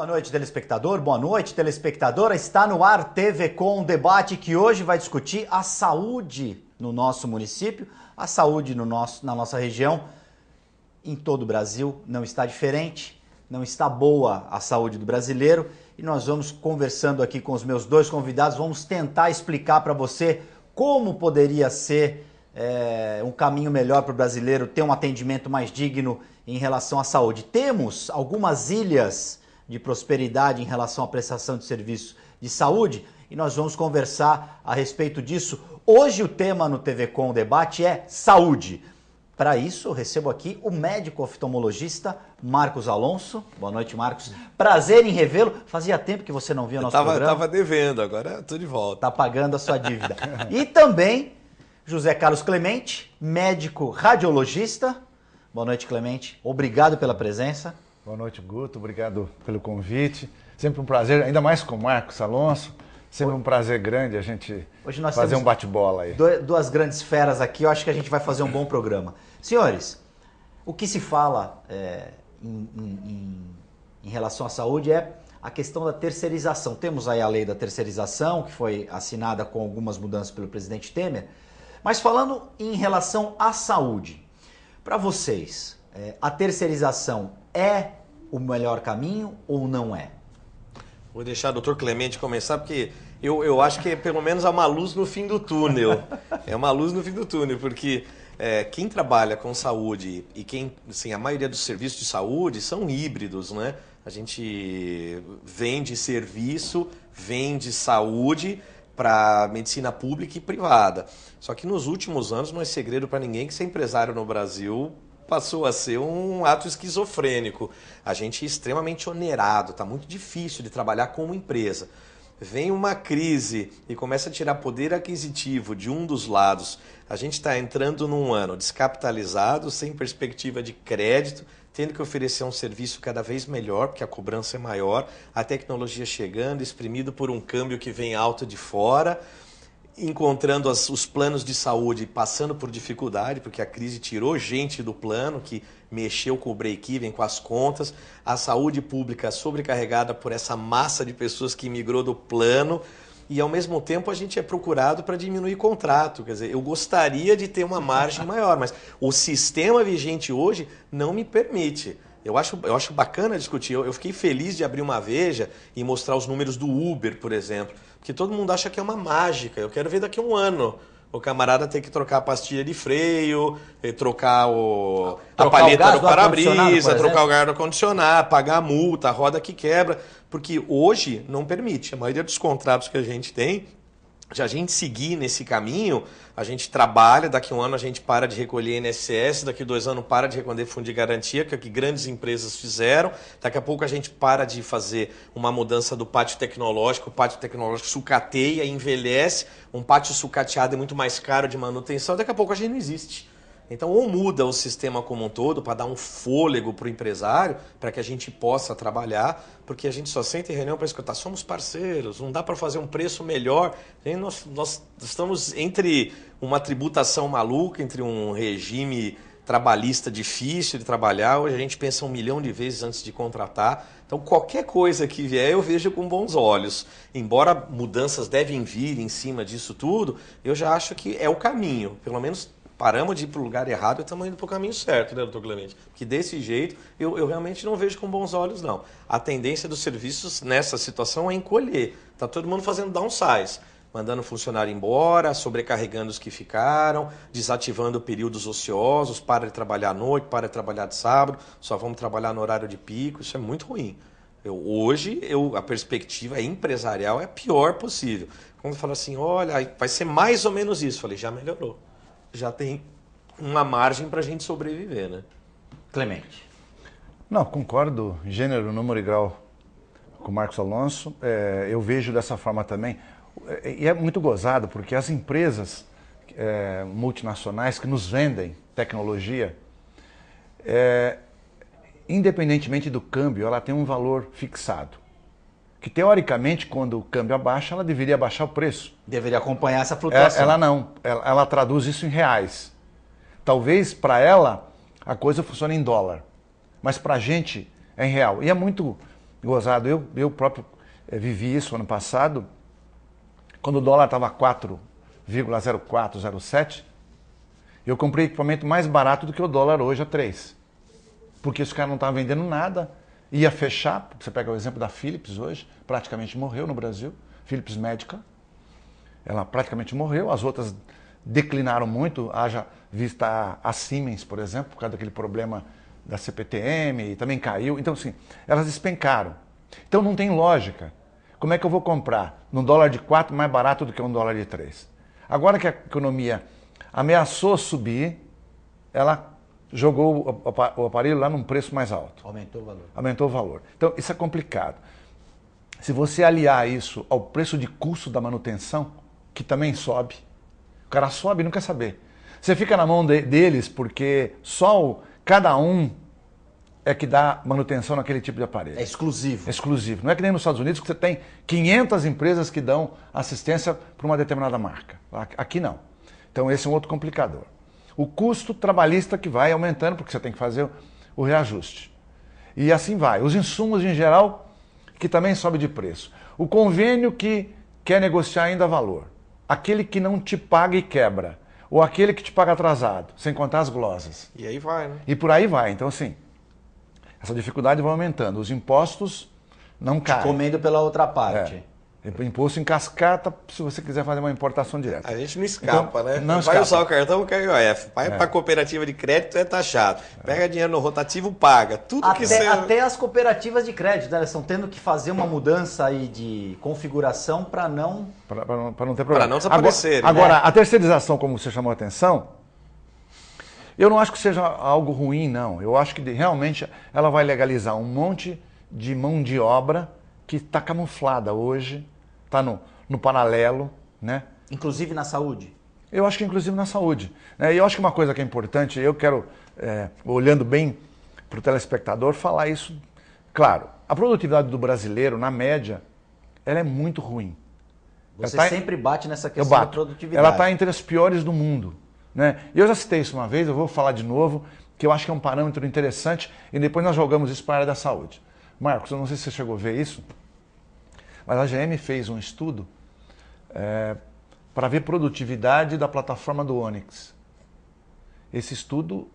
Boa noite, telespectador. Boa noite, telespectadora. Está no ar TV Com, um debate que hoje vai discutir a saúde no nosso município, a saúde na nossa região. Em todo o Brasil não está diferente, não está boa a saúde do brasileiro. E nós vamos conversando aqui com os meus dois convidados, vamos tentar explicar para você como poderia ser um caminho melhor para o brasileiro ter um atendimento mais digno em relação à saúde. Temos algumas ilhas de prosperidade em relação à prestação de serviço de saúde e nós vamos conversar a respeito disso. Hoje o tema no TV Com o debate é saúde. Para isso, eu recebo aqui o médico oftalmologista Marcos Alonso. Boa noite, Marcos. Prazer em revê-lo. Fazia tempo que você não via nosso programa. Estava devendo, agora estou de volta. Está pagando a sua dívida. E também José Carlos Clemente, médico radiologista. Boa noite, Clemente. Obrigado pela presença. Boa noite, Guto. Obrigado pelo convite. Sempre um prazer, ainda mais com o Marcos Alonso. Sempre um prazer grande a gente fazer um bate-bola aí. Duas grandes feras aqui, eu acho que a gente vai fazer um bom programa. Senhores, o que se fala em relação à saúde é a questão da terceirização. Temos aí a lei da terceirização, que foi assinada com algumas mudanças pelo presidente Temer. Mas falando em relação à saúde, para vocês, a terceirização é o melhor caminho ou não é? Vou deixar o doutor Clemente começar, porque eu acho que pelo menos há uma luz no fim do túnel. É uma luz no fim do túnel, porque quem trabalha com saúde e assim, a maioria dos serviços de saúde são híbridos, né? A gente vende serviço, vende saúde para medicina pública e privada. Só que nos últimos anos não é segredo para ninguém que ser empresário no Brasil passou a ser um ato esquizofrênico. A gente é extremamente onerado, está muito difícil de trabalhar como empresa. Vem uma crise e começa a tirar poder aquisitivo de um dos lados. A gente está entrando num ano descapitalizado, sem perspectiva de crédito, tendo que oferecer um serviço cada vez melhor, porque a cobrança é maior, a tecnologia chegando, exprimido por um câmbio que vem alto de fora, encontrando os planos de saúde passando por dificuldade, porque a crise tirou gente do plano, que mexeu com o break-even, com as contas, a saúde pública sobrecarregada por essa massa de pessoas que migrou do plano, e ao mesmo tempo a gente é procurado para diminuir contrato. Quer dizer, eu gostaria de ter uma margem maior, mas o sistema vigente hoje não me permite. Eu acho bacana discutir. Eu fiquei feliz de abrir uma Veja e mostrar os números do Uber, por exemplo, porque todo mundo acha que é uma mágica. Eu quero ver daqui a um ano o camarada ter que trocar a pastilha de freio, trocar a palheta do para-brisa, trocar o gás do ar-condicionado, pagar a multa, a roda que quebra, porque hoje não permite. A maioria dos contratos que a gente tem, se a gente seguir nesse caminho, a gente trabalha, daqui a um ano a gente para de recolher INSS, daqui a 2 anos para de recolher fundo de garantia, que é o que grandes empresas fizeram, daqui a pouco a gente para de fazer uma mudança do pátio tecnológico, o pátio tecnológico sucateia, envelhece, um pátio sucateado é muito mais caro de manutenção, daqui a pouco a gente não existe. Então, ou muda o sistema como um todo para dar um fôlego para o empresário, para que a gente possa trabalhar, porque a gente só senta em reunião para escutar, somos parceiros, não dá para fazer um preço melhor. E nós estamos entre uma tributação maluca, entre um regime trabalhista difícil de trabalhar, hoje a gente pensa 1 milhão de vezes antes de contratar. Então, qualquer coisa que vier, eu vejo com bons olhos. Embora mudanças devem vir em cima disso tudo, eu já acho que é o caminho, pelo menos. Paramos de ir para o lugar errado e estamos indo para o caminho certo, né, doutor Clemente? Porque desse jeito eu realmente não vejo com bons olhos, não. A tendência dos serviços nessa situação é encolher. Está todo mundo fazendo downsize, mandando funcionário embora, sobrecarregando os que ficaram, desativando períodos ociosos, para de trabalhar à noite, para de trabalhar de sábado, só vamos trabalhar no horário de pico. Isso é muito ruim. Hoje, a perspectiva empresarial é a pior possível. Quando fala assim, olha, vai ser mais ou menos isso, eu falei, já melhorou. Já tem uma margem para a gente sobreviver, né? Clemente. Não, concordo, gênero, número e grau com o Marcos Alonso. Eu vejo dessa forma também. E é muito gozado, porque as empresas multinacionais que nos vendem tecnologia, independentemente do câmbio, ela tem um valor fixado. Que teoricamente, quando o câmbio abaixa, ela deveria abaixar o preço. Deveria acompanhar essa flutuação. Ela não, ela traduz isso em reais. Talvez para ela a coisa funcione em dólar, mas para a gente é em real. E é muito gozado. Eu próprio vivi isso ano passado, quando o dólar estava 4,04, 0,7, eu comprei equipamento mais barato do que o dólar hoje a 3. Porque os caras não estavam vendendo nada, ia fechar. Você pega o exemplo da Philips hoje, praticamente morreu no Brasil, Philips Medical. Ela praticamente morreu, as outras declinaram muito, haja vista a Siemens, por exemplo, por causa daquele problema da CPTM, e também caiu. Então, assim, elas despencaram. Então não tem lógica. Como é que eu vou comprar num dólar de 4 mais barato do que um dólar de 3? Agora que a economia ameaçou subir, ela jogou o aparelho lá num preço mais alto. Aumentou o valor. Aumentou o valor. Então, isso é complicado. Se você aliar isso ao preço de custo da manutenção, que também sobe, o cara sobe e não quer saber. Você fica na mão deles porque só cada um é que dá manutenção naquele tipo de aparelho. É exclusivo. É exclusivo. Não é que nem nos Estados Unidos que você tem 500 empresas que dão assistência para uma determinada marca. Aqui não. Então esse é um outro complicador. O custo trabalhista que vai aumentando porque você tem que fazer o reajuste. E assim vai. Os insumos em geral que também sobe de preço. O convênio que quer negociar ainda valor. Aquele que não te paga e quebra. Ou aquele que te paga atrasado, sem contar as glosas. E aí vai, né? E por aí vai. Então, assim, essa dificuldade vai aumentando. Os impostos não caem. Comendo pela outra parte. Imposto em cascata, se você quiser fazer uma importação direta. A gente não escapa, Então, né? não vai escapa. usar o cartão KIOF. Vai para a cooperativa de crédito, é taxado. Pega dinheiro no rotativo, paga. Tudo que você... Até as cooperativas de crédito, né? Elas estão tendo que fazer uma mudança aí de configuração para não... Para não ter problema. Para não desaparecer. Agora, a terceirização, como você chamou a atenção, eu não acho que seja algo ruim, não. Eu acho que realmente ela vai legalizar um monte de mão de obra que está camuflada hoje, está no paralelo, né? Inclusive na saúde? Eu acho que inclusive na saúde. E eu acho que uma coisa que é importante, eu quero, olhando bem para o telespectador, falar isso. Claro, a produtividade do brasileiro, na média, ela é muito ruim. Você sempre bate nessa Eu questão da bato. produtividade. Ela está entre as piores do mundo. Né? Eu já citei isso uma vez, eu vou falar de novo, que eu acho que é um parâmetro interessante, e depois nós jogamos isso para a área da saúde. Marcos, eu não sei se você chegou a ver isso, mas a GM fez um estudo para ver produtividade da plataforma do Onix. Esse estudo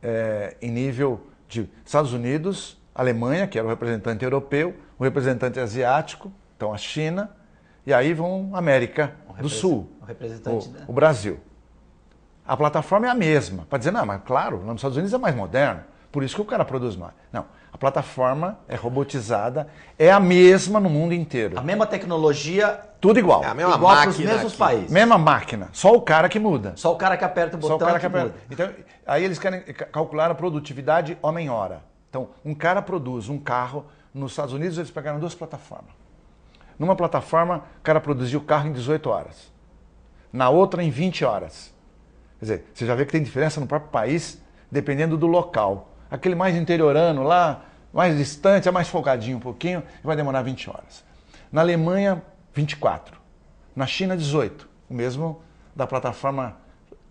é em nível de Estados Unidos, Alemanha, que era o representante europeu, o representante asiático, então a China, e aí vão América do Sul, o Brasil. A plataforma é a mesma, para dizer, não, mas claro, lá nos Estados Unidos é mais moderno, por isso que o cara produz mais. Não, a plataforma é robotizada, é a mesma no mundo inteiro. A mesma tecnologia, tudo igual. É a mesma igual para máquina os mesmos aqui. países. Mesma máquina, só o cara que muda. Só o cara que aperta o botão Só o cara que que aperta. muda. Então, aí eles querem calcular a produtividade homem-hora. Então, um cara produz um carro, nos Estados Unidos eles pegaram 2 plataformas. Numa plataforma, o cara produziu o carro em 18 horas. Na outra, em 20 horas. Quer dizer, você já vê que tem diferença no próprio país, dependendo do local. Aquele mais interiorano lá, mais distante, é mais folgadinho um pouquinho, vai demorar 20 horas. Na Alemanha, 24. Na China, 18. O mesmo da plataforma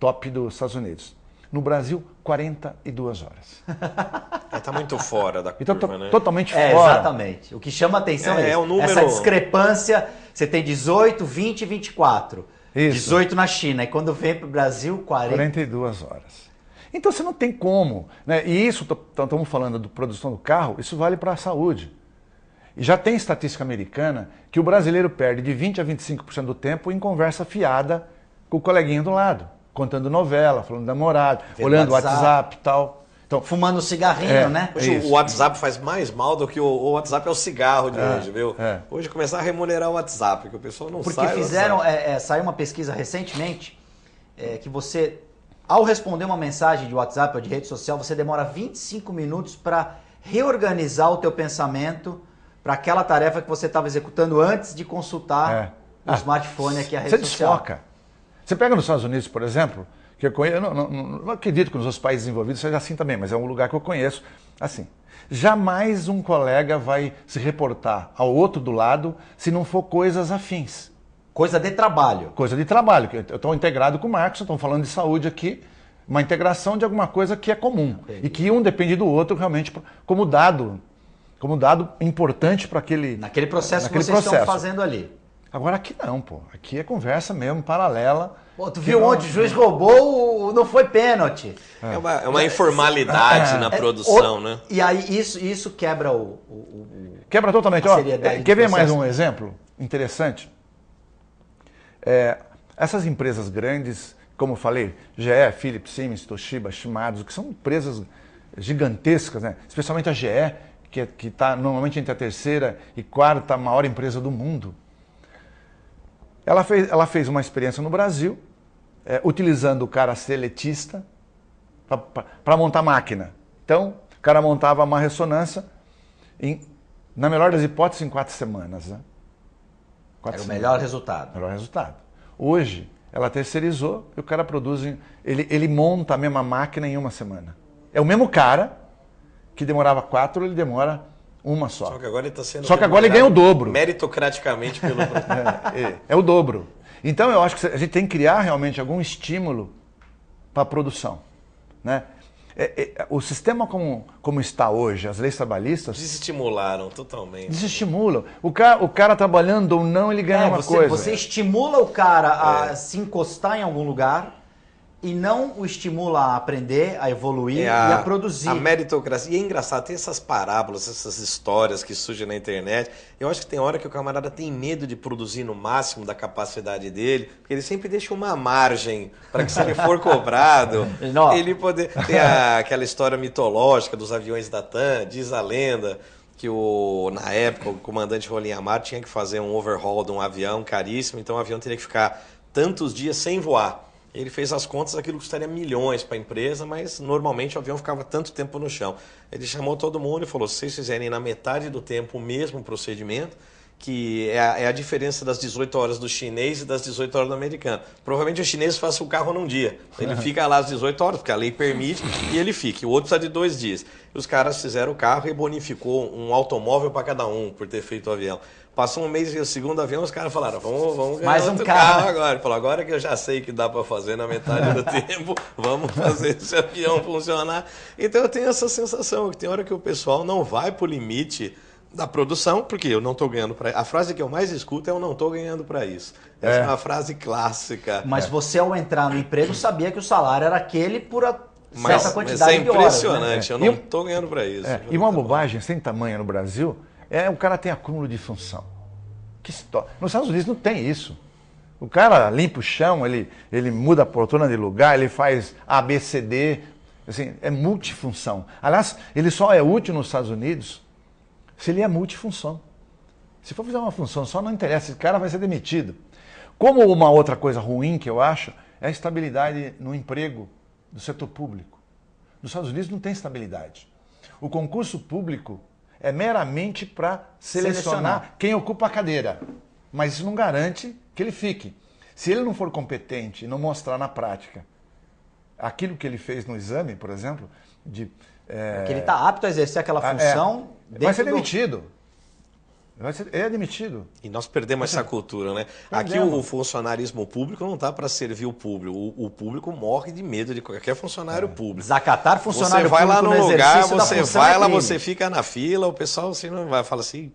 top dos Estados Unidos. No Brasil, 42 horas. Está muito fora da Então, curva, né? totalmente fora. Exatamente. O que chama a atenção é, isso. o número... Essa discrepância, você tem 18, 20 e 24. Isso. 18 na China. E quando vem para o Brasil, 42 horas. Então você não tem como. Né? E isso, estamos falando da produção do carro, isso vale para a saúde. E já tem estatística americana que o brasileiro perde de 20% a 25% do tempo em conversa fiada com o coleguinha do lado. Contando novela, falando da namorada, olhando o WhatsApp e tal. Então, fumando um cigarrinho, né? Hoje o WhatsApp faz mais mal do que o WhatsApp é o cigarro de hoje, viu? Hoje começar a remunerar o WhatsApp, que o pessoal não Porque sai. fizeram, saiu uma pesquisa recentemente que você, ao responder uma mensagem de WhatsApp ou de rede social, você demora 25 minutos para reorganizar o teu pensamento para aquela tarefa que você estava executando antes de consultar o smartphone aqui, a rede social. Você desfoca. Você pega nos Estados Unidos, por exemplo, que eu conheço, não acredito que nos outros países desenvolvidos seja assim também, mas é um lugar que eu conheço, assim. Jamais um colega vai se reportar ao outro do lado se não for coisas afins. Coisa de trabalho. Coisa de trabalho. Eu estou integrado com o Marcos, estamos falando de saúde aqui, uma integração de alguma coisa que é comum. Okay. E que um depende do outro realmente como dado como dado importante para aquele... Naquele processo naquele que vocês estão processo. fazendo ali. Agora aqui não, pô. Aqui é conversa mesmo, paralela. Pô, tu viu ontem, o juiz roubou, não foi pênalti. É uma informalidade na produção, né? E aí isso quebra Quebra totalmente. a Ó, seriedade quer do ver mais processo. um exemplo interessante? Essas empresas grandes, como eu falei, GE, Philips, Siemens, Toshiba, Shimadzu, que são empresas gigantescas, né? Especialmente a GE, que está normalmente entre a terceira e quarta maior empresa do mundo. Ela fez uma experiência no Brasil, utilizando o cara seletista para montar máquina. Então, o cara montava uma ressonância, na melhor das hipóteses, em 4 semanas. Né? Era o melhor resultado. Melhor resultado. Hoje, ela terceirizou e o cara produz, ele monta a mesma máquina em 1 semana. É o mesmo cara que demorava 4, ele demora 1 só. Só que agora ele está sendo... Só que agora ele ganha o dobro. Meritocraticamente pelo... É o dobro. Então eu acho que a gente tem que criar realmente algum estímulo para a produção. Né? O sistema como está hoje, as leis trabalhistas... Desestimularam totalmente. Desestimulam. O cara trabalhando ou não, ele ganha uma coisa. Você estimula o cara a se encostar em algum lugar e não o estimula a aprender, a evoluir e a produzir. A meritocracia. E é engraçado, tem essas parábolas, essas histórias que surgem na internet. Eu acho que tem hora que o camarada tem medo de produzir no máximo da capacidade dele, porque ele sempre deixa uma margem para que se ele for cobrado, ele poder... Tem aquela história mitológica dos aviões da TAM, diz a lenda que na época o comandante Rolim Amar tinha que fazer um overhaul de um avião caríssimo, então o avião teria que ficar tantos dias sem voar. Ele fez as contas, aquilo custaria milhões para a empresa, mas normalmente o avião ficava tanto tempo no chão. Ele chamou todo mundo e falou, se vocês fizerem na metade do tempo o mesmo procedimento, que é a diferença das 18 horas do chinês e das 18 horas do americano. Provavelmente o chinês faça o carro num dia. Ele fica lá às 18 horas, porque a lei permite, e ele fica. O outro precisa de 2 dias. E os caras fizeram o carro e bonificou um automóvel para cada um, por ter feito o avião. Passou 1 mês e o segundo avião, os caras falaram, vamos ganhar mais outro carro agora. Ele falou, agora que eu já sei que dá para fazer na metade do tempo, vamos fazer esse avião funcionar. Então eu tenho essa sensação, que tem hora que o pessoal não vai para o limite da produção, porque eu não estou ganhando para isso. A frase que eu mais escuto é eu não estou ganhando para isso. Essa é uma frase clássica. Mas você, ao entrar no emprego, sabia que o salário era aquele por certa quantidade de horas. Mas é impressionante, eu não estou ganhando para isso. E uma bobagem sem tamanho no Brasil o cara tem acúmulo de função. Que história. Nos Estados Unidos não tem isso. O cara limpa o chão, ele muda a poltrona de lugar, ele faz A, B, C, D. Assim, é multifunção. Aliás, ele só é útil nos Estados Unidos se ele é multifunção. Se for fazer uma função só, não interessa, esse cara vai ser demitido. Como uma outra coisa ruim que eu acho é a estabilidade no emprego do setor público. Nos Estados Unidos não tem estabilidade. O concurso público é meramente para selecionar quem ocupa a cadeira. Mas isso não garante que ele fique. Se ele não for competente e não mostrar na prática aquilo que ele fez no exame, por exemplo, que ele está apto a exercer aquela função... vai ser demitido. É demitido. E nós perdemos essa cultura, né? Aqui o funcionarismo público não está para servir o público. O público morre de medo de qualquer funcionário público. Desacatar funcionário público. Você vai lá no lugar, você vai lá, crime. você fica na fila, o pessoal assim não vai falar assim,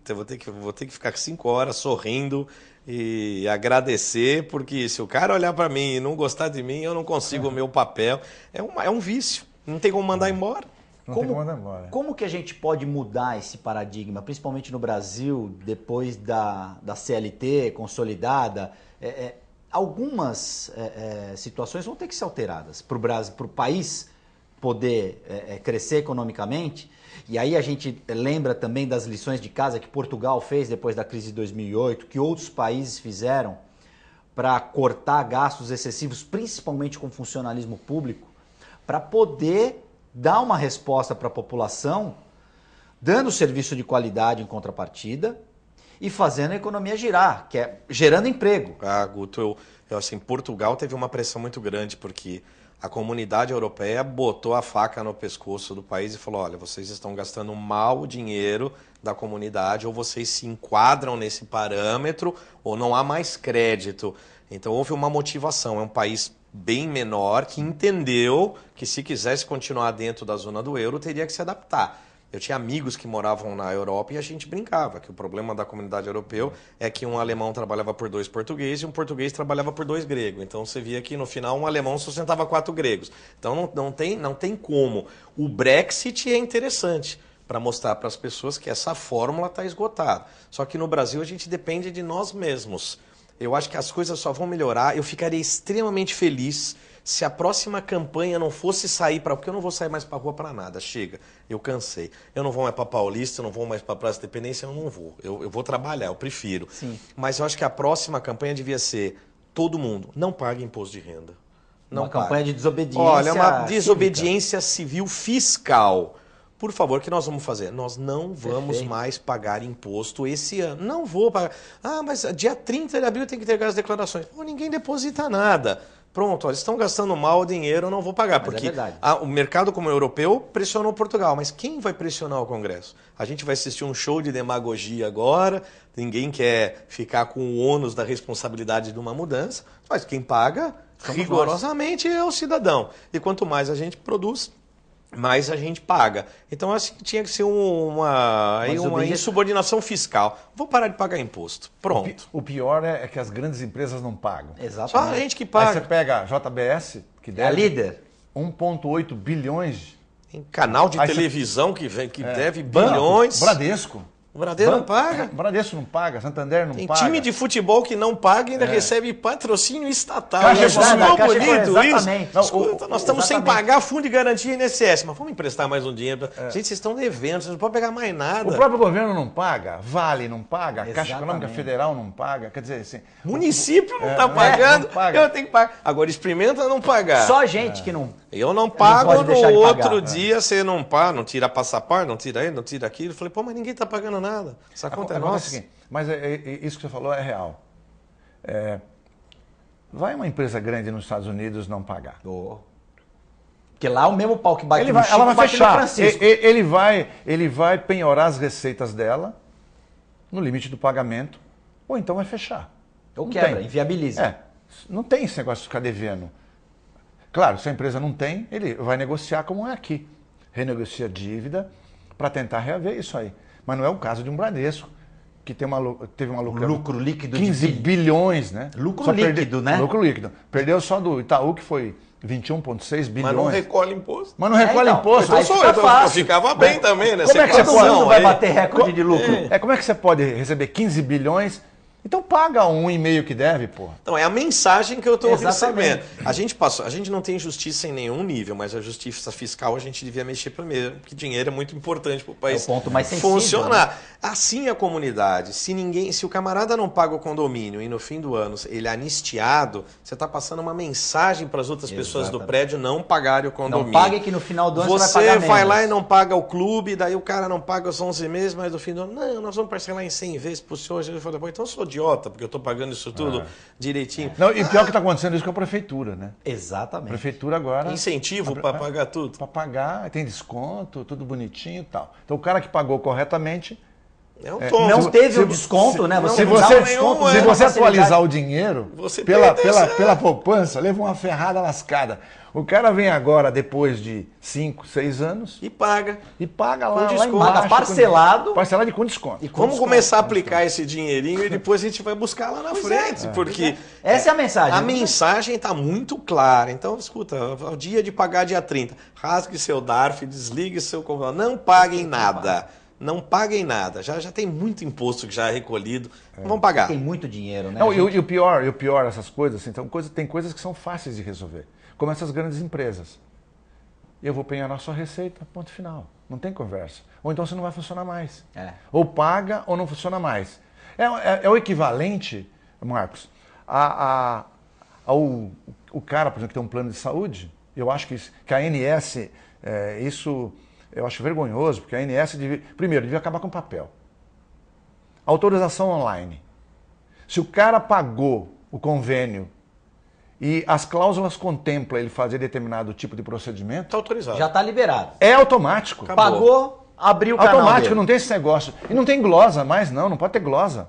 vou ter que ficar 5 horas sorrindo e agradecer, porque se o cara olhar para mim e não gostar de mim, eu não consigo o meu papel. É um vício. Não tem como mandar embora. Como que a gente pode mudar esse paradigma, principalmente no Brasil, depois da CLT consolidada? Algumas situações vão ter que ser alteradas para o país poder crescer economicamente. E aí a gente lembra também das lições de casa que Portugal fez depois da crise de 2008, que outros países fizeram para cortar gastos excessivos, principalmente com funcionalismo público, para poder dar uma resposta para a população, dando serviço de qualidade em contrapartida e fazendo a economia girar, que é gerando emprego. Guto, eu assim, Portugal teve uma pressão muito grande, porque a comunidade europeia botou a faca no pescoço do país e falou, olha, vocês estão gastando mal o dinheiro da comunidade, ou vocês se enquadram nesse parâmetro, ou não há mais crédito. Então houve uma motivação, é um país bem menor, que entendeu que se quisesse continuar dentro da zona do euro, teria que se adaptar. Eu tinha amigos que moravam na Europa e a gente brincava que o problema da comunidade europeu é que um alemão trabalhava por 2 portugueses e um português trabalhava por 2 gregos. Então você via que no final um alemão sustentava 4 gregos. Então não tem como. O Brexit é interessante para mostrar para as pessoas que essa fórmula está esgotada. Só que no Brasil a gente depende de nós mesmos. Eu acho que as coisas só vão melhorar. Eu ficaria extremamente feliz se a próxima campanha não fosse sair para... Porque eu não vou sair mais para a rua para nada. Chega, eu cansei. Eu não vou mais para Paulista, eu não vou mais para Praça da Independência, eu não vou. Eu vou trabalhar, eu prefiro. Sim. Mas eu acho que a próxima campanha devia ser todo mundo não pague imposto de renda. Não Uma campanha de desobediência Olha, uma cívica. desobediência civil fiscal. Por favor, o que nós vamos fazer? Nós não vamos Perfeito. mais pagar imposto esse ano. Não vou pagar. Ah, mas dia 30 de abril tem que entregar as declarações. Pô, ninguém deposita nada. Pronto, eles estão gastando mal o dinheiro, eu não vou pagar. Mas é porque verdade. o mercado como o europeu pressionou Portugal. Mas quem vai pressionar o Congresso? A gente vai assistir um show de demagogia agora. Ninguém quer ficar com o ônus da responsabilidade de uma mudança. Mas quem paga, Somos rigorosamente, é o cidadão. E quanto mais a gente produz, mais a gente paga. Então, acho que tinha que ser uma insubordinação fiscal. Vou parar de pagar imposto. Pronto. O pior é que as grandes empresas não pagam. Só Exatamente. a gente que Aí paga. você pega a JBS, que É a deve líder. 1,8 bilhões. Tem canal de Aí você- televisão que deve bilhões. Bradesco. O Bradesco não paga. Bradesco não paga, Santander não Tem paga. time de futebol que não paga e ainda recebe patrocínio estatal. Caixa Isso Econômica, ficou Caixa bonito Econômica, isso. exatamente. Não, escuta, nós estamos sem exatamente. pagar fundo de garantia INSS, mas vamos emprestar mais um dinheiro. Gente, vocês estão devendo, vocês não podem pegar mais nada. O próprio governo não paga, Vale não paga, a Caixa Exatamente. Econômica Federal não paga. Quer dizer, assim, Município não está pagando, não paga. eu tenho que pagar. Agora experimenta não pagar. Só gente que não... Eu não pago, pode no deixar de outro pagar. dia você não paga, não tira passaporte, não tira ele, não tira aquilo. Eu falei, pô, mas ninguém está pagando nada. Essa conta é Agora nossa. o seguinte, mas isso que você falou é real. Vai uma empresa grande nos Estados Unidos não pagar. Porque lá o mesmo pau que bate no Chico, Ela vai bate no fechar. Francisco. Ele vai penhorar as receitas dela no limite do pagamento, ou então vai fechar. Ou Não quebra, tem. inviabiliza. Não tem esse negócio de ficar devendo. Claro, se a empresa não tem, ele vai negociar como é aqui. Renegocia a dívida para tentar reaver isso aí. Mas não é o caso de um Bradesco, que teve uma Lucro líquido 15 de bilhões, né? Lucro Só líquido, né? Lucro líquido. Perdeu só do Itaú, que foi 21,6 bilhões. Mas não recolhe imposto. Mas não recolhe então. imposto. Então Aí sou fica eu, eu fácil. ficava bem também nessa Como é que você Todo pode- mundo equação vai aí. bater recorde de lucro. Como é que você pode receber 15 bilhões? Então paga 1,5 que deve, porra. Então, é a mensagem que eu estou Exatamente. recebendo. A gente não tem justiça em nenhum nível, mas a justiça fiscal a gente devia mexer primeiro, porque dinheiro é muito importante para o país É o ponto mais sensível, funcionar. Assim a comunidade, se o camarada não paga o condomínio e no fim do ano ele é anistiado, você está passando uma mensagem para as outras pessoas do Exatamente. prédio não pagarem o condomínio. Não pague que no final do ano você vai Você pagar vai menos. lá e não paga o clube, daí o cara não paga os 11 meses, mas no fim do ano, não, nós vamos parcelar em 100 vezes pro senhor. Eu falei, pô, então eu sou idiota, porque eu estou pagando isso tudo direitinho. Não, e pior que está acontecendo isso com a prefeitura, né? A Exatamente. prefeitura agora... Incentivo para pagar tudo. Para pagar, tem desconto, tudo bonitinho e tal. Então o cara que pagou corretamente... É um tom. Não teve se- o desconto, né? Se não você, dá o desconto, se né? você Na facilidade. atualizar o dinheiro Você pela perde essa- poupança, leva uma ferrada lascada. O cara vem agora, depois de 5, 6 anos, E paga. e paga lá, lá desconto. embaixo. Paga parcelado. Parcelado e com desconto. E com Vamos desconto. começar a aplicar esse dinheirinho e depois a gente vai buscar lá na frente. Porque Essa é a mensagem. a mensagem está muito clara. Então, escuta, o dia de pagar dia 30. Rasgue seu DARF, desligue seu computador. Não paguem nada. Não paguem nada. Já tem muito imposto que já é recolhido. Não vão pagar. Tem muito dinheiro, né? Não, gente? e o pior essas coisas, assim, então, tem coisas que são fáceis de resolver. Como essas grandes empresas. Eu vou penhorar sua receita, ponto final. Não tem conversa. Ou então você não vai funcionar mais. É. Ou paga ou não funciona mais. É o equivalente, Marcos, o cara, por exemplo, que tem um plano de saúde. Eu acho que a ANS, isso eu acho vergonhoso, porque a ANS, devia acabar com o papel. Autorização online. Se o cara pagou o convênio e as cláusulas contemplam ele fazer determinado tipo de procedimento, Está autorizado. Já está liberado. é automático. Acabou. Pagou, abriu o canal Automático, dele. não tem esse negócio. E não tem glosa mais, não pode ter glosa.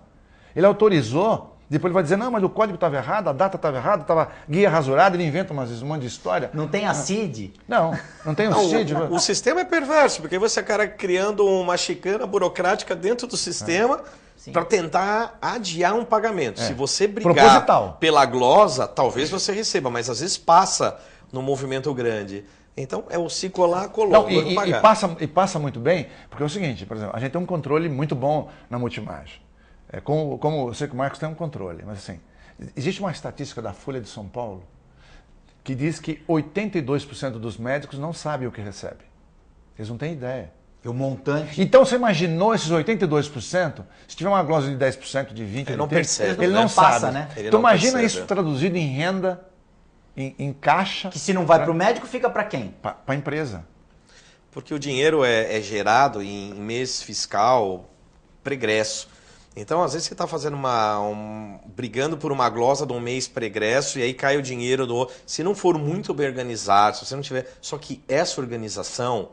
Ele autorizou Depois ele vai dizer, não, mas o código estava errado, a data estava errada, estava guia rasurada, ele inventa um monte de história. Não tem a CID? Não tem o CID. O sistema é perverso, porque você acaba criando uma chicana burocrática dentro do sistema para tentar adiar um pagamento. Se você brigar proposital pela glosa, talvez você receba, mas às vezes passa no movimento grande. Então, é o se colar, colou. E passa muito bem, porque é o seguinte, por exemplo, a gente tem um controle muito bom na Multimagem. Como eu sei que o Marcos tem um controle, mas assim, existe uma estatística da Folha de São Paulo que diz que 82% dos médicos não sabem o que recebem. Eles não têm ideia. O montante. Então, você imaginou esses 82%? Se tiver uma glosa de 10%, de 20%, ele não percebe. Ele não sabe. Passa, né? Então, imagina isso traduzido em renda, em caixa. Que se não vai para o médico, fica para quem? Para a empresa. Porque o dinheiro é gerado em mês fiscal pregresso. Então, às vezes, você está fazendo brigando por uma glosa de um mês pregresso e aí cai o dinheiro do. Se não for muito bem organizado, se você não tiver. Só que essa organização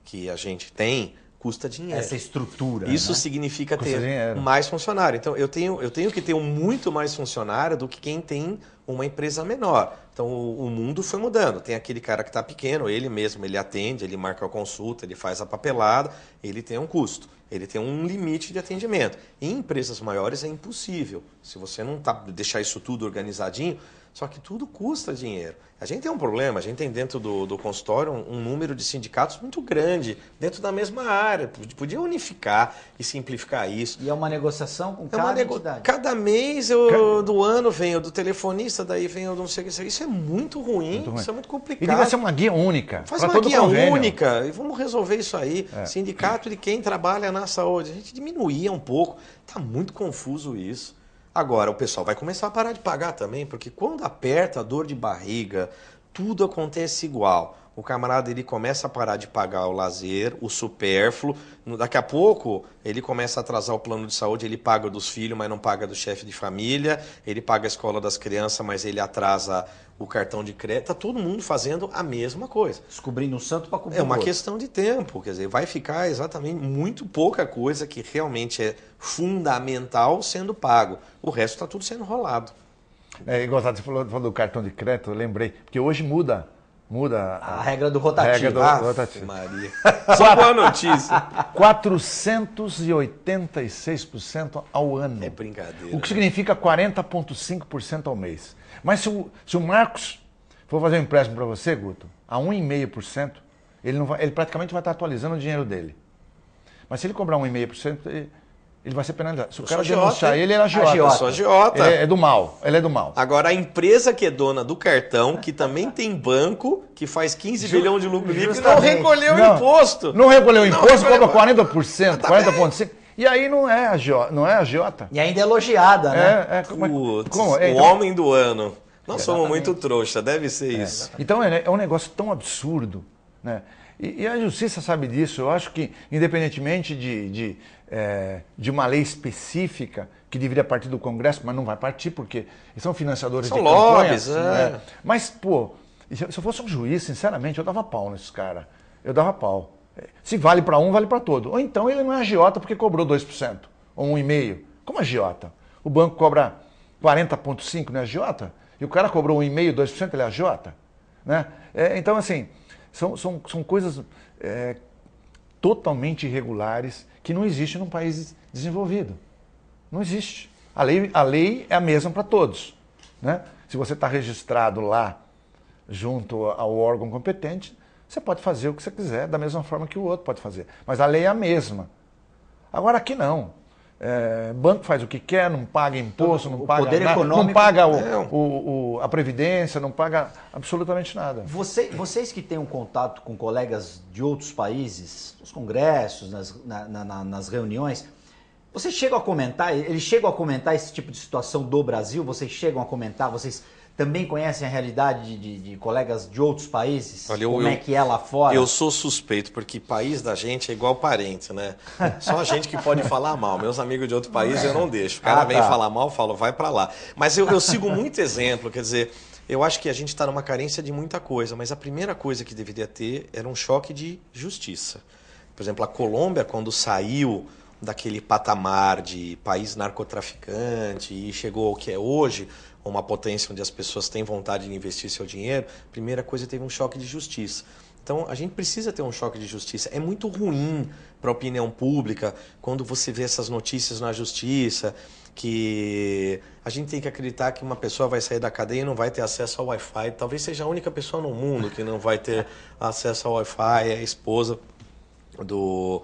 que a gente tem custa dinheiro. Essa estrutura. Isso né? significa Custa ter dinheiro. mais funcionário. Então, eu tenho que ter muito mais funcionário do que quem tem uma empresa menor. Então, o mundo foi mudando. Tem aquele cara que está pequeno, ele mesmo, ele atende, ele marca a consulta, ele faz a papelada, ele tem um custo, ele tem um limite de atendimento. Em empresas maiores é impossível. Se você não deixar isso tudo organizadinho, só que tudo custa dinheiro. A gente tem um problema, a gente tem dentro do consultório um número de sindicatos muito grande, dentro da mesma área. Podia unificar e simplificar isso. E é uma negociação com cada entidade. Cada mês do ano vem o do telefonista, daí vem o do não sei o que. Isso é muito ruim, isso é muito complicado. E devia ser uma guia única. Faz uma guia única e vamos resolver isso aí. Sindicato de quem trabalha na saúde. A gente diminuía um pouco. Está muito confuso isso. Agora, o pessoal vai começar a parar de pagar também, porque quando aperta a dor de barriga, tudo acontece igual. O camarada ele começa a parar de pagar o lazer, o supérfluo. Daqui a pouco ele começa a atrasar o plano de saúde, ele paga dos filhos, mas não paga do chefe de família. Ele paga a escola das crianças, mas ele atrasa o cartão de crédito. Está todo mundo fazendo a mesma coisa. Descobrindo um santo para cumprir. É uma questão de tempo. Quer dizer, vai ficar exatamente muito pouca coisa que realmente é fundamental sendo pago. O resto está tudo sendo rolado. Igual você falou do cartão de crédito, eu lembrei. Porque hoje muda a regra do rotativo. Rotativo. Maria. Só boa notícia. 486% ao ano. É brincadeira. O que significa 40,5% ao mês. Mas se o Marcos for fazer um empréstimo para você, Guto, a 1,5%, ele praticamente vai estar atualizando o dinheiro dele. Mas se ele cobrar 1,5%, ele vai ser penalizado. Se o cara denunciar ele é agiota. Eu sou agiota. Ele é do mal. Ele é do mal. Agora, a empresa que é dona do cartão, que também tem banco, que faz 15 bilhões de lucro líquido, não recolheu o imposto. Não recolheu o imposto, cobra 40%, 40,5%. E aí não é agiota. E ainda é elogiada, né? O homem do ano. Nós somos muito trouxa, deve ser isso. Então é um negócio tão absurdo, né? E a justiça sabe disso. Eu acho que, independentemente de uma lei específica que deveria partir do Congresso, mas não vai partir porque são financiadores de campanhas. Né? Mas, pô, se eu fosse um juiz, sinceramente, eu dava pau nesses caras. Eu dava pau. Se vale para um, vale para todo. Ou então ele não é agiota porque cobrou 2%, ou 1,5%. Como agiota? O banco cobra 40,5%, não é agiota? E o cara cobrou 1,5%, 2%, ele é agiota? Né? Então, assim, são coisas totalmente irregulares que não existem num país desenvolvido. Não existe. A lei é a mesma para todos. Né? Se você está registrado lá junto ao órgão competente, você pode fazer o que você quiser, da mesma forma que o outro pode fazer. Mas a lei é a mesma. Agora aqui não. Banco faz o que quer, não paga imposto, não paga poder nada, econômico, não paga a Previdência, não paga absolutamente nada. Vocês que têm um contato com colegas de outros países, nos congressos, nas reuniões, vocês chegam a comentar, eles chegam a comentar esse tipo de situação do Brasil? Vocês chegam a comentar, vocês também conhecem a realidade de colegas de outros países? Olha, como é que é lá fora? Eu sou suspeito, porque país da gente é igual parente, né? Só a gente que pode falar mal. Meus amigos de outro país eu não deixo. O cara vem falar mal, eu falo, vai pra lá. Mas eu sigo muito exemplo, quer dizer, eu acho que a gente está numa carência de muita coisa, mas a primeira coisa que deveria ter era um choque de justiça. Por exemplo, a Colômbia, quando saiu daquele patamar de país narcotraficante e chegou ao que é hoje, uma potência onde as pessoas têm vontade de investir seu dinheiro, primeira coisa, teve um choque de justiça. Então, a gente precisa ter um choque de justiça. É muito ruim para a opinião pública quando você vê essas notícias na justiça, que a gente tem que acreditar que uma pessoa vai sair da cadeia e não vai ter acesso ao Wi-Fi. Talvez seja a única pessoa no mundo que não vai ter acesso ao Wi-Fi, é a esposa do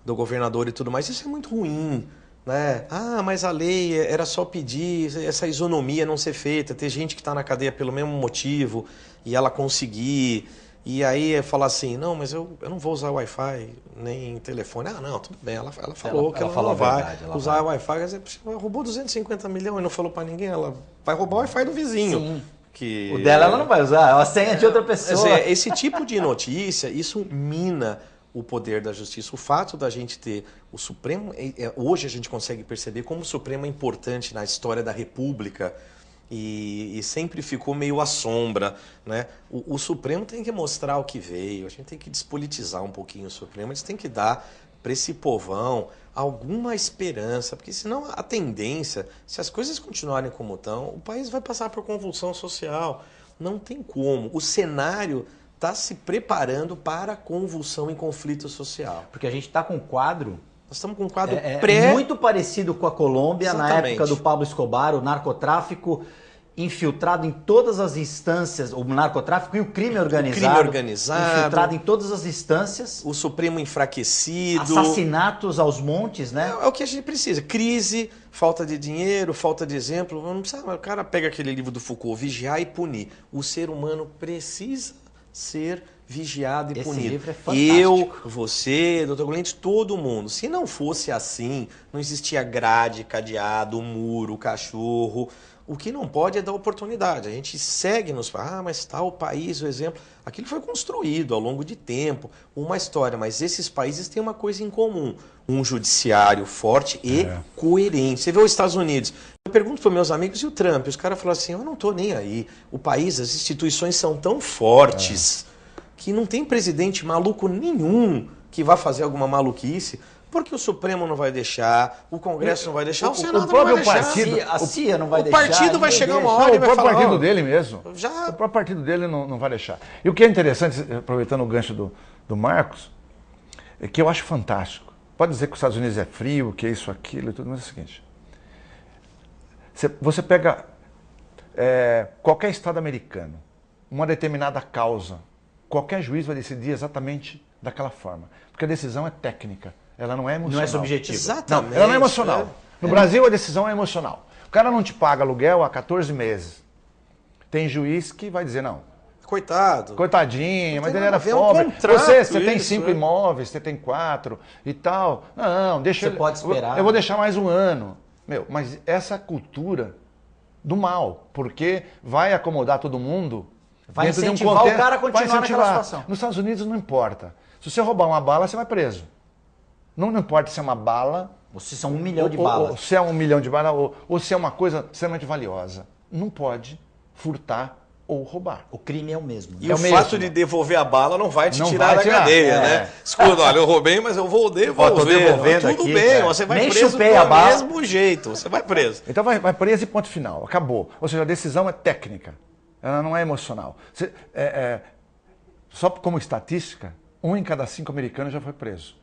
governador e tudo mais. Isso é muito ruim, né? Ah, mas a lei era só pedir, essa isonomia não ser feita, ter gente que está na cadeia pelo mesmo motivo e ela conseguir... E aí falar assim, não, mas eu não vou usar Wi-Fi nem telefone. Ah, não, tudo bem. Ela falou que ela não vai usar Wi-Fi. Quer dizer, ela roubou 250 milhões e não falou para ninguém. Ela vai roubar o Wi-Fi do vizinho. Sim. Que... O dela ela não vai usar, é a senha de outra pessoa. Quer dizer, esse tipo de notícia, isso mina o poder da justiça. O fato da gente ter o Supremo... Hoje a gente consegue perceber como o Supremo é importante na história da República. E sempre ficou meio à sombra, né? O Supremo tem que mostrar o que veio, a gente tem que despolitizar um pouquinho o Supremo, eles têm que dar para esse povão alguma esperança, porque senão a tendência, se as coisas continuarem como estão, o país vai passar por convulsão social, não tem como. O cenário está se preparando para convulsão e conflito social. Porque a gente está com um quadro... Nós estamos com um quadro muito parecido com a Colômbia, Exatamente. Na época do Pablo Escobar, o narcotráfico infiltrado em todas as instâncias, o narcotráfico e o crime organizado, infiltrado em todas as instâncias. O Supremo enfraquecido. Assassinatos aos montes, né? É o que a gente precisa. Crise, falta de dinheiro, falta de exemplo. Não precisa, o cara pega aquele livro do Foucault, Vigiar e Punir. O ser humano precisa ser vigiado e Esse punido. livro é fantástico. Eu, você, doutor Golente, todo mundo. Se não fosse assim, não existia grade, cadeado, muro, cachorro. O que não pode é dar oportunidade. A gente segue nos... Ah, mas tal país, o exemplo... Aquilo foi construído ao longo de tempo, uma história. Mas esses países têm uma coisa em comum. Um judiciário forte e coerente. Você vê os Estados Unidos. Eu pergunto para meus amigos, e o Trump? Os caras falam assim, eu não estou nem aí. O país, as instituições são tão fortes que não tem presidente maluco nenhum que vá fazer alguma maluquice. Porque o Supremo não vai deixar, o Congresso não vai deixar, o Senado não vai deixar. A CIA não vai deixar. O partido vai chegar uma hora e vai falar... O próprio partido dele mesmo. O próprio partido dele não vai deixar. E o que é interessante, aproveitando o gancho do Marcos, é que eu acho fantástico. Pode dizer que os Estados Unidos é frio, que é isso, aquilo e tudo, mas é o seguinte. Você pega qualquer estado americano, uma determinada causa, qualquer juiz vai decidir exatamente daquela forma. Porque a decisão é técnica. Ela não é emocional. Não é subjetiva. Exatamente. Não, ela não é emocional. No Brasil, a decisão é emocional. O cara não te paga aluguel há 14 meses. Tem juiz que vai dizer, não. Coitado. Coitadinho, mas ele era pobre. pobre. Você tem 5 imóveis, você tem 4 e tal. Não, deixa Você pode esperar. Eu vou deixar mais um ano. Mas essa cultura do mal, porque vai acomodar todo mundo. Vai incentivar o cara a continuar naquela situação. Nos Estados Unidos não importa. Se você roubar uma bala, você vai preso. Não importa se é uma bala... Ou se são 1 milhão de balas. Ou se é 1 milhão de balas, ou se é uma coisa extremamente valiosa. Não pode furtar ou roubar. O crime é o mesmo. E o fato de devolver a bala não vai te tirar da cadeia, né? Escuta, olha, eu roubei, mas eu vou devolver. Tô devolvendo tudo aqui, bem, você vai preso do mesmo jeito. Você vai preso. Então vai preso e ponto final. Acabou. Ou seja, a decisão é técnica. Ela não é emocional. Só como estatística, 1 em cada 5 americanos já foi preso.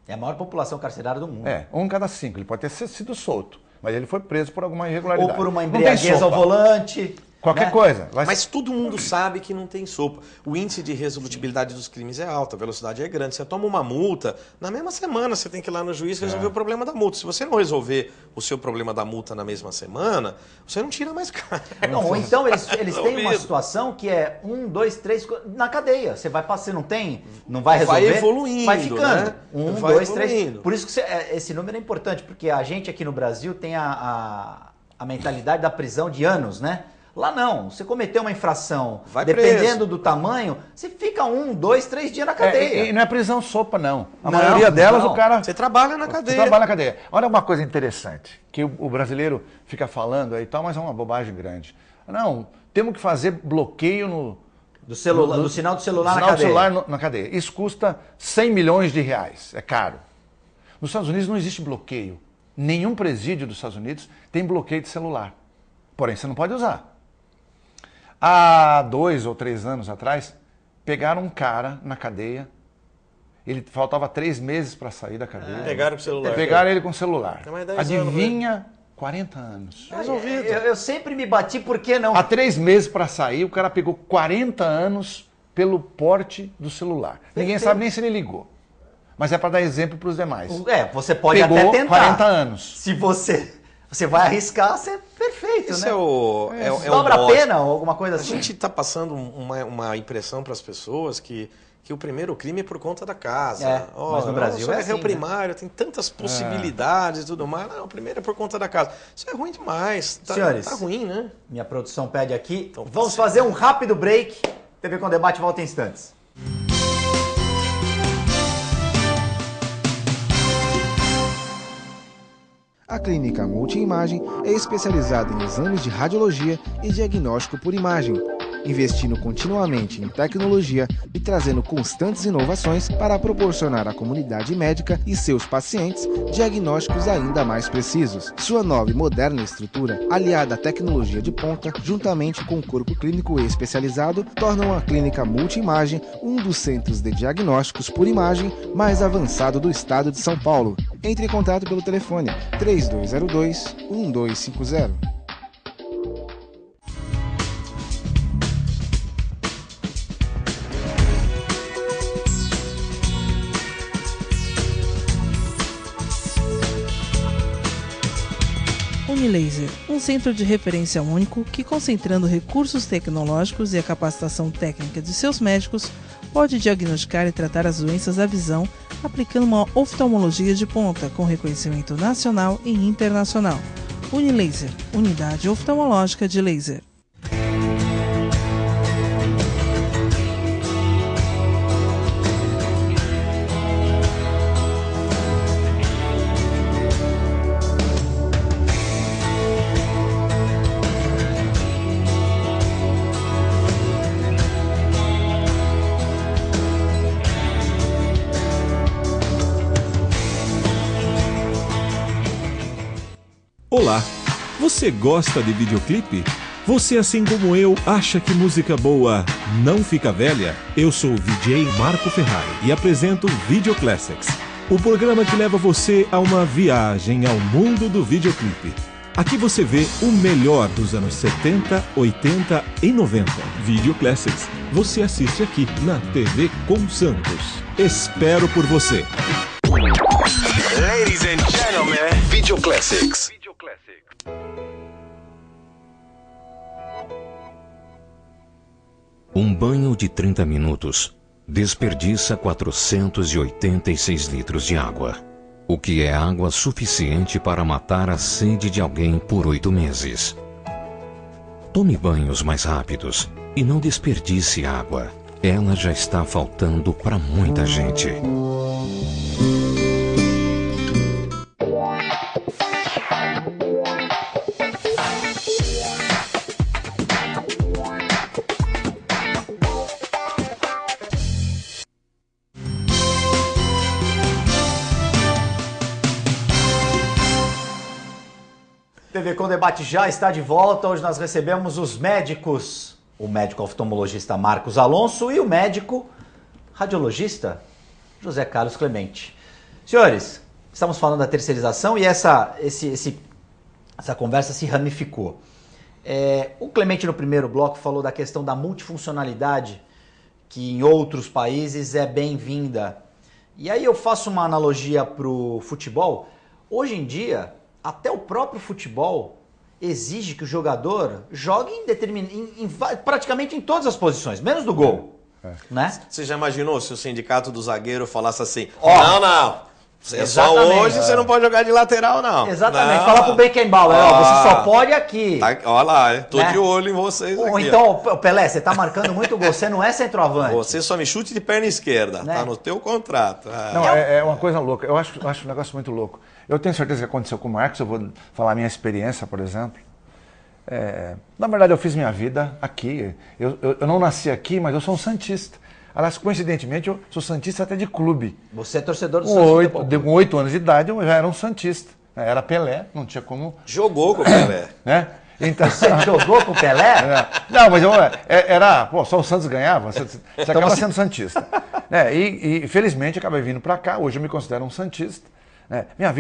É a maior população carcerária do mundo. 1 em cada 5. Ele pode ter sido solto, mas ele foi preso por alguma irregularidade. Ou por uma embriaguez ao volante. Qualquer coisa. Mas todo mundo sabe que não tem sopa. O índice de resolutibilidade dos crimes é alto, a velocidade é grande. Você toma uma multa, na mesma semana você tem que ir lá no juiz resolver o problema da multa. Se você não resolver o seu problema da multa na mesma semana, você não tira mais cara. Não, ou então eles têm uma situação que é 1, 2, 3 na cadeia. Você vai passar, não vai resolver. Vai evoluindo, vai ficando. né? 1, 2, 3. Por isso que esse número é importante, porque a gente aqui no Brasil tem a mentalidade da prisão de anos, né? Lá não, você cometeu uma infração, dependendo do tamanho, você fica 1, 2, 3 dias na cadeia. E não é prisão sopa, não. A maioria delas, o cara... Você trabalha na cadeia. Você trabalha na cadeia. Olha uma coisa interessante, que o brasileiro fica falando aí e tal, mas é uma bobagem grande. Não, temos que fazer bloqueio do sinal do celular na cadeia. Sinal do celular na cadeia. Isso custa 100 milhões de reais, é caro. Nos Estados Unidos não existe bloqueio. Nenhum presídio dos Estados Unidos tem bloqueio de celular. Porém, você não pode usar. Há 2 ou 3 anos atrás, pegaram um cara na cadeia. Ele faltava 3 meses para sair da cadeia. Pegaram com o celular. Pegaram ele com o celular. Mais 10 Adivinha? anos, 40 anos. Resolvido. Eu sempre me bati, por que não? Há 3 meses para sair, o cara pegou 40 anos pelo porte do celular. Ninguém sabe nem se ele ligou. Mas é para dar exemplo para os demais. Você pode Pegou até tentar. 40 anos. Se você vai arriscar, você é perfeito, Isso né? é Dobra o a mote. pena ou alguma coisa A assim? gente está passando uma impressão para as pessoas que o primeiro crime é por conta da casa. Mas no Brasil é assim, réu né? primário, tem tantas possibilidades e tudo mais. Não, o primeiro é por conta da casa. Isso é ruim demais. Senhores, tá ruim, né? Minha produção pede aqui. Então, Vamos fazer um rápido break. TV com Debate volta em instantes. A Clínica Multiimagem é especializada em exames de radiologia e diagnóstico por imagem, investindo continuamente em tecnologia e trazendo constantes inovações para proporcionar à comunidade médica e seus pacientes diagnósticos ainda mais precisos. Sua nova e moderna estrutura, aliada à tecnologia de ponta, juntamente com o corpo clínico especializado, tornam a Clínica Multiimagem um dos centros de diagnósticos por imagem mais avançado do estado de São Paulo. Entre em contato pelo telefone 3202-1250. Unilaser, um centro de referência único que, concentrando recursos tecnológicos e a capacitação técnica de seus médicos, pode diagnosticar e tratar as doenças da visão, aplicando uma oftalmologia de ponta com reconhecimento nacional e internacional. Unilaser, unidade oftalmológica de laser. Olá, você gosta de videoclipe? Você, assim como eu, acha que música boa não fica velha? Eu sou o VJ Marco Ferrari e apresento Video Classics, o programa que leva você a uma viagem ao mundo do videoclipe. Aqui você vê o melhor dos anos 70, 80 e 90. Video Classics, você assiste aqui na TV com Santos. Espero por você. Ladies and gentlemen, Video Classics. Um banho de 30 minutos desperdiça 486 litros de água, o que é água suficiente para matar a sede de alguém por 8 meses. Tome banhos mais rápidos e não desperdice água. Ela já está faltando para muita gente. TV com Debate já está de volta. Hoje nós recebemos os médicos, o médico oftalmologista Marcos Alonso e o médico radiologista José Carlos Clemente. Senhores, estamos falando da terceirização e essa conversa se ramificou. O Clemente no primeiro bloco falou da questão da multifuncionalidade, que em outros países é bem-vinda. E aí eu faço uma analogia para o futebol. Hoje em dia, até o próprio futebol exige que o jogador jogue praticamente em todas as posições, menos do gol. Né? Você já imaginou se o sindicato do zagueiro falasse assim, Ó, é só hoje, você não pode jogar de lateral, não. Exatamente. Não. Fala pro Beckenbauer, você só pode aqui. Tá, olha lá, tô Né? de olho em vocês Ou aqui. então, Pelé, você tá marcando muito gol, você não é centroavante. Você só me chute de perna esquerda, Né? tá no teu contrato. Não, é uma coisa louca. Eu acho um negócio muito louco. Eu tenho certeza que aconteceu com o Marcos, eu vou falar a minha experiência, por exemplo. Na verdade, eu fiz minha vida aqui. Eu não nasci aqui, mas eu sou um santista. Aliás, coincidentemente, eu sou santista até de clube. Você é torcedor do Santos Futebol Clube. Com 8 anos de idade, eu já era um santista. Era Pelé, não tinha como... Jogou com o Pelé. Né? Então, Você jogou com o Pelé? não, mas só o Santos ganhava, você acaba sendo santista. E felizmente acabei vindo para cá, hoje eu me considero um santista. Minha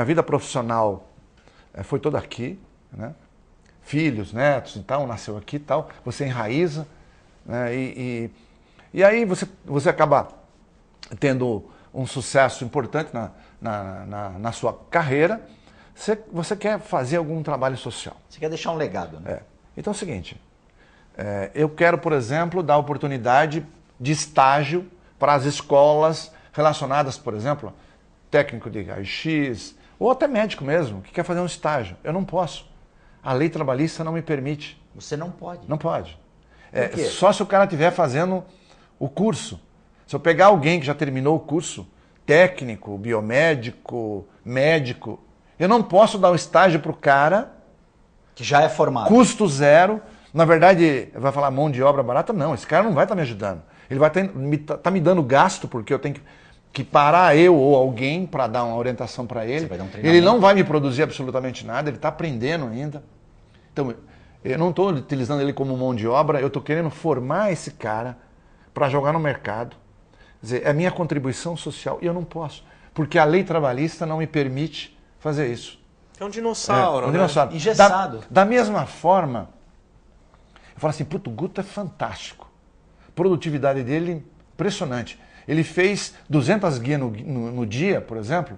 vida profissional foi toda aqui, né? Filhos, netos e tal, nasceu aqui e tal, você enraiza, né? E aí você acaba tendo um sucesso importante na sua carreira. Você quer fazer algum trabalho social. Você quer deixar um legado, né? Então é o seguinte, eu quero, por exemplo, dar oportunidade de estágio para as escolas relacionadas, por exemplo, técnico de raio-x, ou até médico mesmo, que quer fazer um estágio. Eu não posso. A lei trabalhista não me permite. Você não pode? Não pode. Por quê? Só se o cara estiver fazendo o curso. Se eu pegar alguém que já terminou o curso, técnico, biomédico, médico, eu não posso dar o estágio para o cara... Que já é formado. Custo zero. Na verdade, vai falar mão de obra barata? Não, esse cara não vai estar me ajudando. Ele vai estar me dando gasto, porque eu tenho que parar eu ou alguém para dar uma orientação para ele. Você vai dar um Ele treinamento. não vai me produzir absolutamente nada, ele está aprendendo ainda. Então, eu não estou utilizando ele como mão de obra, eu estou querendo formar esse cara para jogar no mercado. Quer dizer, é a minha contribuição social e eu não posso, porque a lei trabalhista não me permite fazer isso. É um dinossauro, Um né? dinossauro. Engessado. Da mesma forma, eu falo assim, puto, o Guto é fantástico. Produtividade dele, impressionante. Ele fez 200 guias no dia, por exemplo,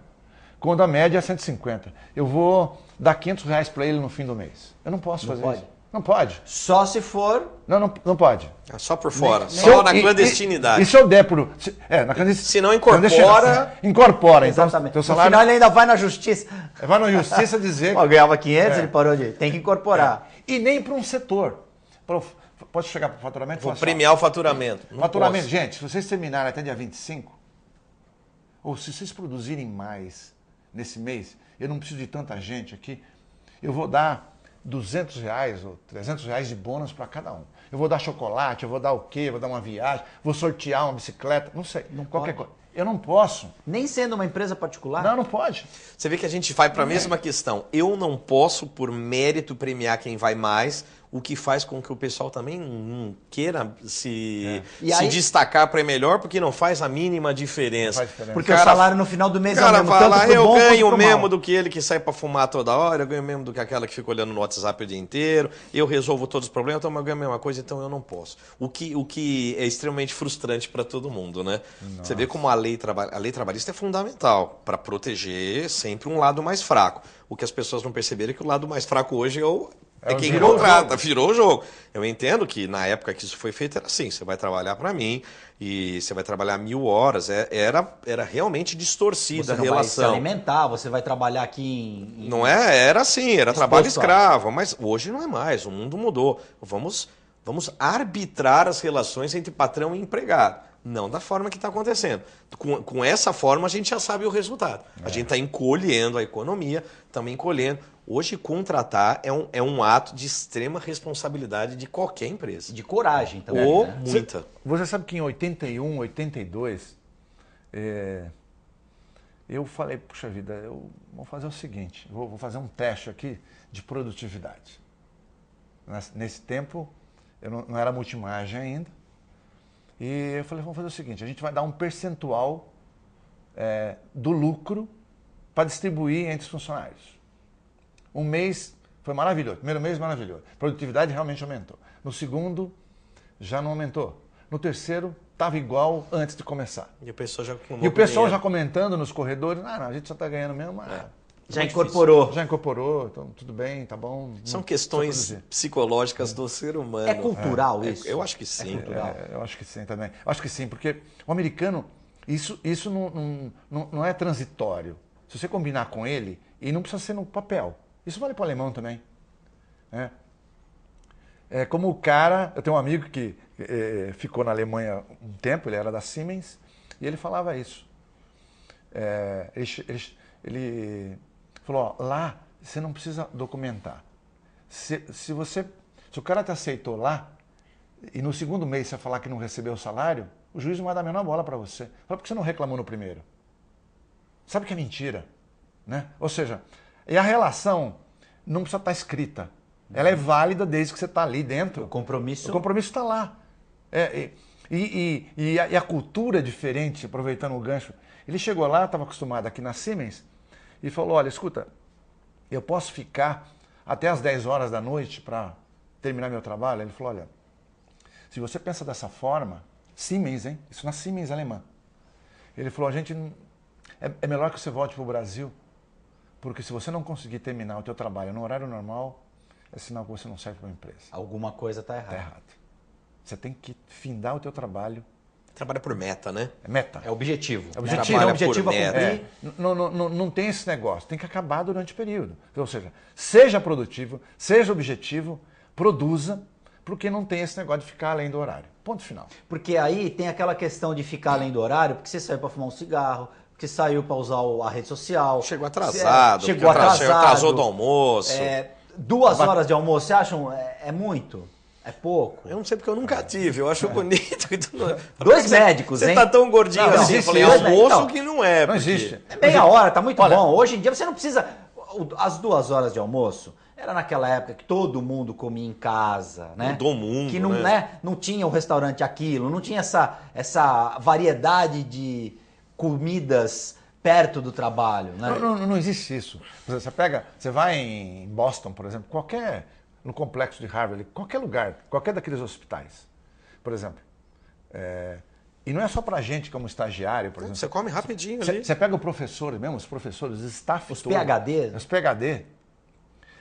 quando a média é 150. Eu vou dar R$500 para ele no fim do mês. Eu não posso fazer pode? isso. Não pode. Só se for... Não pode. É só por fora, Se só eu- na e- clandestinidade. E se eu der por... na clandestinidade. Se não incorpora... Incorpora. Então, Exatamente. teu No salário... final ele ainda vai na justiça. Vai na justiça dizer... Pô, ganhava 500, ele parou de... Tem que incorporar. E nem para um setor. Pode chegar para o faturamento e Vou falar assim, ó, premiar o faturamento. Não faturamento, posso. gente, se vocês terminarem até dia 25, ou se vocês produzirem mais nesse mês, eu não preciso de tanta gente aqui, eu vou dar R$200 ou R$300 de bônus para cada um. Eu vou dar chocolate, eu vou dar o quê? Eu vou dar uma viagem, vou sortear uma bicicleta, não sei, qualquer coisa. Eu não posso. Nem sendo uma empresa particular. Não pode. Você vê que a gente vai para a mesma questão. Eu não posso, por mérito, premiar quem vai mais, o que faz com que o pessoal também não queira se E aí- destacar para melhor, porque não faz a mínima diferença. Faz diferença. Porque o o cara- salário no final do mês O é o cara mesmo, fala, tanto pro eu bom quanto ganho pro mesmo mal. do que ele que sai para fumar toda hora, eu ganho mesmo do que aquela que fica olhando no WhatsApp o dia inteiro, eu resolvo todos os problemas, então eu ganho a mesma coisa, então eu não posso. O que é extremamente frustrante para todo mundo, né? Você vê como a lei trabalhista é fundamental para proteger sempre um lado mais fraco. O que as pessoas não perceberam é que o lado mais fraco hoje é quem virou o contrata, virou o jogo. Eu entendo que na época que isso foi feito era assim, você vai trabalhar para mim e você vai trabalhar 1000 horas, era realmente distorcida Você a não vai se relação. alimentar, você vai trabalhar aqui em... Não é? Era assim, era Exposto trabalho a- escravo, mas hoje não é mais, o mundo mudou. Vamos arbitrar as relações entre patrão e empregado. Não da forma que está acontecendo. Com essa forma a gente já sabe o resultado. A gente está encolhendo a economia, estamos encolhendo. Hoje contratar é um ato de extrema responsabilidade de qualquer empresa. De coragem também, Ou né? muita. Você sabe que em 81, 82, eu falei, puxa vida, eu vou fazer o seguinte, vou fazer um teste aqui de produtividade. Nesse tempo, eu não era multimagem ainda, e eu falei, vamos fazer o seguinte, a gente vai dar um percentual do lucro para distribuir entre os funcionários. Um mês foi maravilhoso, primeiro mês maravilhoso, a produtividade realmente aumentou. No segundo, já não aumentou. No terceiro, estava igual antes de começar. E o pessoal já E o pessoal já comentando nos corredores, não, a gente só está ganhando mesmo. Já incorporou. Já incorporou, então tudo bem, tá bom. São não questões precisa produzir. psicológicas do ser humano. É cultural isso? Eu acho que sim. Eu acho que sim também. Eu acho que sim, porque o americano, isso não é transitório. Se você combinar com ele, e não precisa ser no papel. Isso vale para o alemão também. É como o cara, eu tenho um amigo que ficou na Alemanha um tempo, ele era da Siemens, e ele falava isso. Ele falou, ó, lá você não precisa documentar. Se o cara te aceitou lá, e no segundo mês você falar que não recebeu o salário, o juiz não vai dar a menor bola para você. Fala, por que você não reclamou no primeiro? Sabe que é mentira, né? Ou seja, e a relação não precisa estar escrita. Ela é válida desde que você está ali dentro. O compromisso está lá. E a cultura é diferente, aproveitando o gancho. Ele chegou lá, estava acostumado aqui na Siemens, e falou, olha, escuta, eu posso ficar até as 10 horas da noite para terminar meu trabalho? Ele falou, olha, se você pensa dessa forma, Siemens, hein? Isso na Siemens alemã. Ele falou, é melhor que você volte para o Brasil, porque se você não conseguir terminar o teu trabalho no horário normal, é sinal que você não serve para a empresa. Alguma coisa está errada. Está errado. Você tem que findar o teu trabalho. Trabalha por meta, né? É meta. É objetivo. É objetivo. Trabalha É objetivo por a cumprir. Não tem esse negócio. Tem que acabar durante o período. Ou seja, seja produtivo, seja objetivo, produza, porque não tem esse negócio de ficar além do horário. Ponto final. Porque aí tem aquela questão de ficar além do horário, porque você saiu para fumar um cigarro, porque saiu para usar a rede social. Chegou atrasado. Chegou atrasado. Atrasou do almoço. 2 horas de almoço, você acham é muito? É pouco? Eu não sei porque eu nunca tive, eu acho bonito. 2 médicos, você hein? tá tão gordinho Não, assim, eu existe falei, isso, né? almoço Não, que não é. Não porque- existe. É meia hora, tá muito bom. Hoje em dia você não precisa... As 2 horas de almoço, era naquela época que todo mundo comia em casa, né? Todo mundo, que não, né? Não tinha o restaurante aquilo, não tinha essa variedade de comidas perto do trabalho, né? Não existe isso. Você vai em Boston, por exemplo, no complexo de Harvard, qualquer lugar, qualquer daqueles hospitais, por exemplo. E não é só pra gente como estagiário, por exemplo. Você come rapidinho ali. Você pega o professor mesmo, os professores, os staff Os todo, PhD. Os PhD.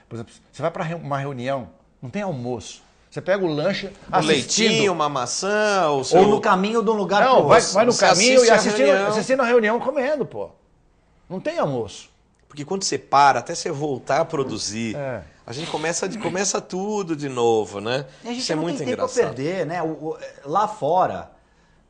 Por exemplo, você vai para uma reunião, não tem almoço. Você pega o lanche, Um leitinho, uma maçã, o seu... Ou no caminho de um lugar pro Não, vai outro. no Você caminho e assiste a reunião. assistindo a reunião comendo, pô. Não tem almoço. Porque quando você para, até você voltar a produzir, É. a gente começa tudo de novo, né? E a gente Isso é não muito tem tempo a engraçado. perder, né? Lá fora,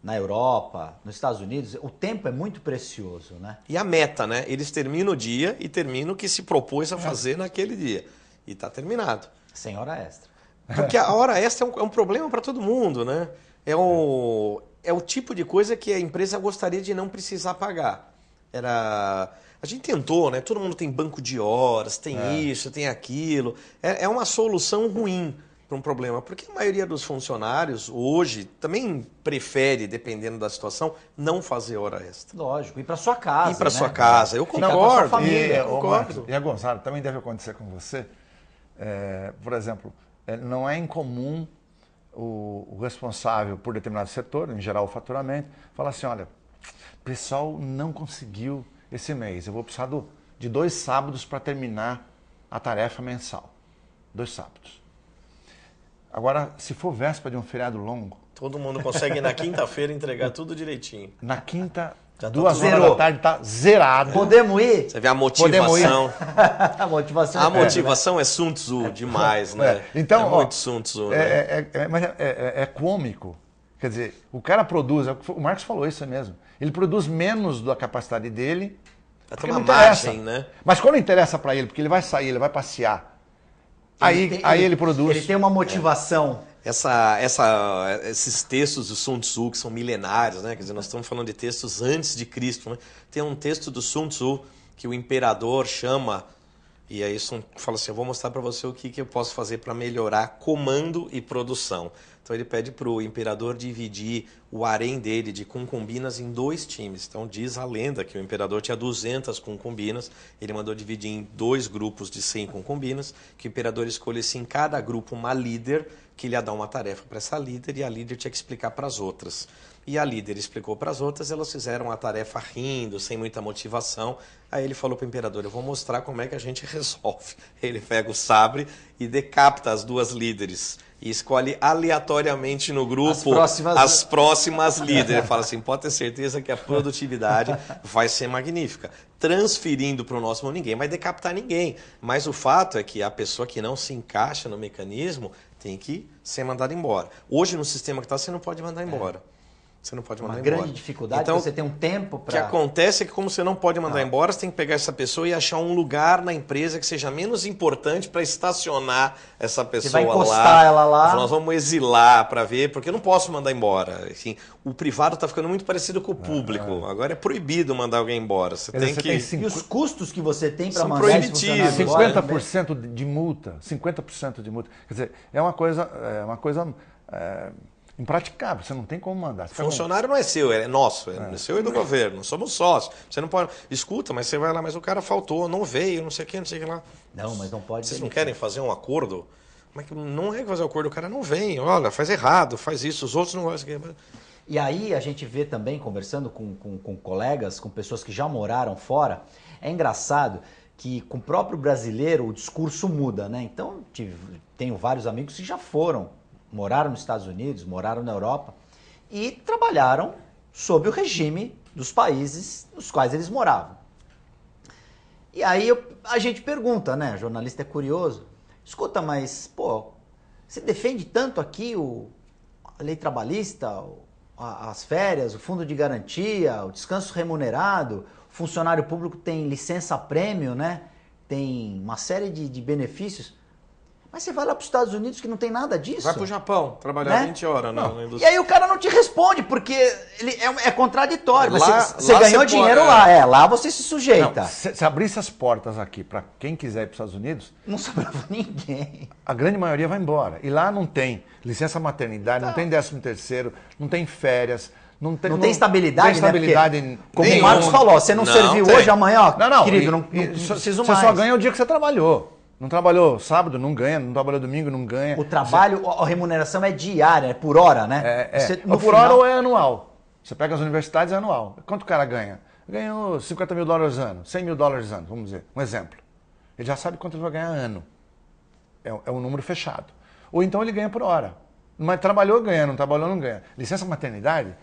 na Europa, nos Estados Unidos, o tempo é muito precioso, né? E a meta, né? Eles terminam o dia e terminam o que se propôs a fazer naquele dia. E está terminado. Sem hora extra. Porque a hora extra é um problema para todo mundo, né? É o tipo de coisa que a empresa gostaria de não precisar pagar. A gente tentou, né? Todo mundo tem banco de horas, tem isso, tem aquilo. É uma solução ruim para um problema, porque a maioria dos funcionários hoje também prefere, dependendo da situação, não fazer hora extra. Lógico. Ir para sua casa. Ir para né? sua casa, eu Ficar com a concordo. sua família. Eu concordo. E a Gonçalo, também deve acontecer com você. Por exemplo, não é incomum o responsável por determinado setor, em geral o faturamento, falar assim, olha, o pessoal não conseguiu esse mês, eu vou precisar de 2 sábados para terminar a tarefa mensal. 2 sábados. Agora, se for véspera de um feriado longo, Todo mundo consegue na quinta-feira entregar tudo direitinho. na quinta, Já tá 2 tudo horas zerou. da tarde, está zerado. Podemos ir? Você vê a Podemos ir. motivação. A motivação A é motivação é Sun Tzu demais, né? Então, é ó, muito Sun Tzu, né? Mas é cômico. Quer dizer, o cara produz, o Marcos falou isso mesmo, ele produz menos da capacidade dele, Vai porque tomar não interessa. margem, né? Mas quando interessa para ele, porque ele vai sair, ele vai passear, aí ele produz. Ele tem uma motivação. Esses textos do Sun Tzu, que são milenários, né? Quer dizer, nós estamos falando de textos antes de Cristo, né? Tem um texto do Sun Tzu que o imperador chama, e aí fala assim, eu vou mostrar para você o que eu posso fazer para melhorar comando e produção. Então ele pede para o imperador dividir o harém dele de concubinas em 2 times. Então diz a lenda que o imperador tinha 200 concubinas, ele mandou dividir em 2 grupos de 100 concubinas, que o imperador escolhesse em cada grupo uma líder, que ele ia dar uma tarefa para essa líder, e a líder tinha que explicar para as outras. E a líder explicou para as outras, elas fizeram a tarefa rindo, sem muita motivação. Aí ele falou para o imperador, eu vou mostrar como é que a gente resolve. Ele pega o sabre e decapita as 2 líderes. E escolhe aleatoriamente no grupo as próximas líderes. Ele fala assim, pode ter certeza que a produtividade vai ser magnífica. Transferindo para o nosso mundo, ninguém vai decapitar ninguém. Mas o fato é que a pessoa que não se encaixa no mecanismo tem que ser mandada embora. Hoje, no sistema que está, você não pode mandar embora. você não pode mandar Uma embora. grande dificuldade, então, você tem um tempo O que para... acontece é que como você não pode mandar embora, você tem que pegar essa pessoa e achar um lugar na empresa que seja menos importante para estacionar essa pessoa vai lá. encostar ela lá. Nós vamos exilar para ver, porque eu não posso mandar embora. Assim, o privado está ficando muito parecido com o público. Agora é proibido mandar alguém embora. Você tem que... E os custos que você tem para São mandar esse proibitivos. funcionário embora, 50% de multa, 50% de multa. Quer dizer, é uma coisa impraticável, você não tem como mandar. Funcionário não é seu, é nosso, é seu e do governo, somos sócios. Você não pode. Escuta, mas você vai lá, mas o cara faltou, não veio, não sei o que, não sei o que lá. Não, mas não pode. Vocês não querem fazer um acordo? Mas não é fazer um acordo, o cara não vem, olha, faz errado, faz isso, os outros não gostam. E aí a gente vê também, conversando com colegas, com pessoas que já moraram fora, é engraçado que com o próprio brasileiro o discurso muda, né? Então, tenho vários amigos que já moraram nos Estados Unidos, moraram na Europa e trabalharam sob o regime dos países nos quais eles moravam. E aí a gente pergunta, né? O jornalista é curioso. Escuta, mas, pô, você defende tanto aqui a lei trabalhista, as férias, o fundo de garantia, o descanso remunerado, o funcionário público tem licença-prêmio, né? Tem uma série de benefícios. Mas você vai lá para os Estados Unidos que não tem nada disso. Vai para o Japão, trabalhar, né? 20 horas na E indústria. aí o cara não te responde, porque ele é contraditório. Lá- Você lá ganhou você dinheiro pode- lá você se sujeita. Não, se abrisse as portas aqui para quem quiser ir para os Estados Unidos, Não sobrava ninguém. a grande maioria vai embora. E lá não tem licença maternidade, não tem 13º, não tem férias, não tem estabilidade, não tem estabilidade né? Como Nenhum. o Marcos falou, você não Não serviu tem. hoje, amanhã, ó, Não, querido, e- não e preciso você mais. só ganha o dia que você trabalhou. Não trabalhou sábado, não ganha. Não trabalhou domingo, não ganha. O trabalho, a remuneração é diária, é por hora, né? Você, no Ou por final- hora ou é anual. Você pega as universidades, é anual. Quanto o cara ganha? Ganhou $50 mil ano, $100 mil ano, vamos dizer. Um exemplo. Ele já sabe quanto ele vai ganhar ano. É um número fechado. Ou então ele ganha por hora. Mas trabalhou, ganha. Não trabalhou, não ganha. Licença maternidade,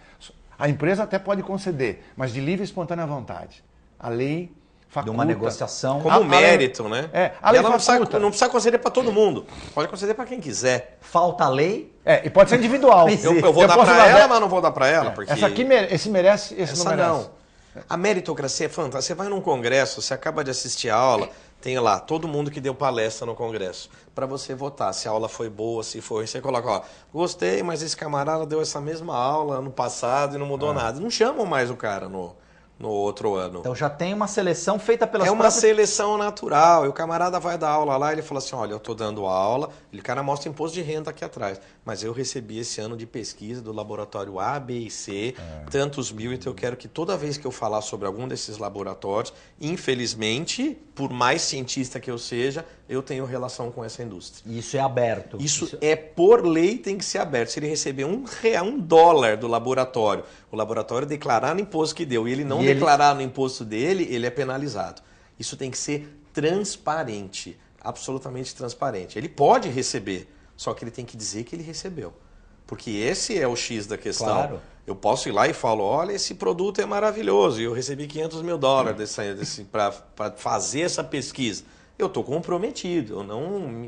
a empresa até pode conceder, mas de livre e espontânea vontade. A lei de faculta. uma negociação. Como mérito, né? a E lei ela faculta. não precisa conceder para todo mundo. Pode conceder para quem quiser. Falta a lei. E pode ser individual. Mas Eu vou dar posso para ela, dar- mas não vou dar para ela. Porque Essa aqui esse merece, esse essa não merece. não. A meritocracia é fantástica. Você vai num congresso, você acaba de assistir a aula, tem lá todo mundo que deu palestra no congresso. Para você votar se a aula foi boa, se foi. Você coloca, ó, gostei, mas esse camarada deu essa mesma aula ano passado e não mudou nada. Não chamam mais o cara no outro ano. Então já tem uma seleção feita pelas É uma próprias... seleção natural. E o camarada vai dar aula lá, ele fala assim, olha, eu estou dando aula, o cara mostra imposto de renda aqui atrás, mas eu recebi esse ano de pesquisa do laboratório A, B e C, tantos mil, então eu quero que toda vez que eu falar sobre algum desses laboratórios, infelizmente, por mais cientista que eu seja, eu tenho relação com essa indústria. Isso é aberto. Isso é por lei, tem que ser aberto. Se ele receber $1 do laboratório, o laboratório declarar no imposto que deu e ele não declarar no imposto dele, ele é penalizado. Isso tem que ser transparente, absolutamente transparente. Ele pode receber, só que ele tem que dizer que ele recebeu. Porque esse é o X da questão. Claro. Eu posso ir lá e falo, olha, esse produto é maravilhoso e eu recebi $500 mil para fazer essa pesquisa. Eu estou comprometido.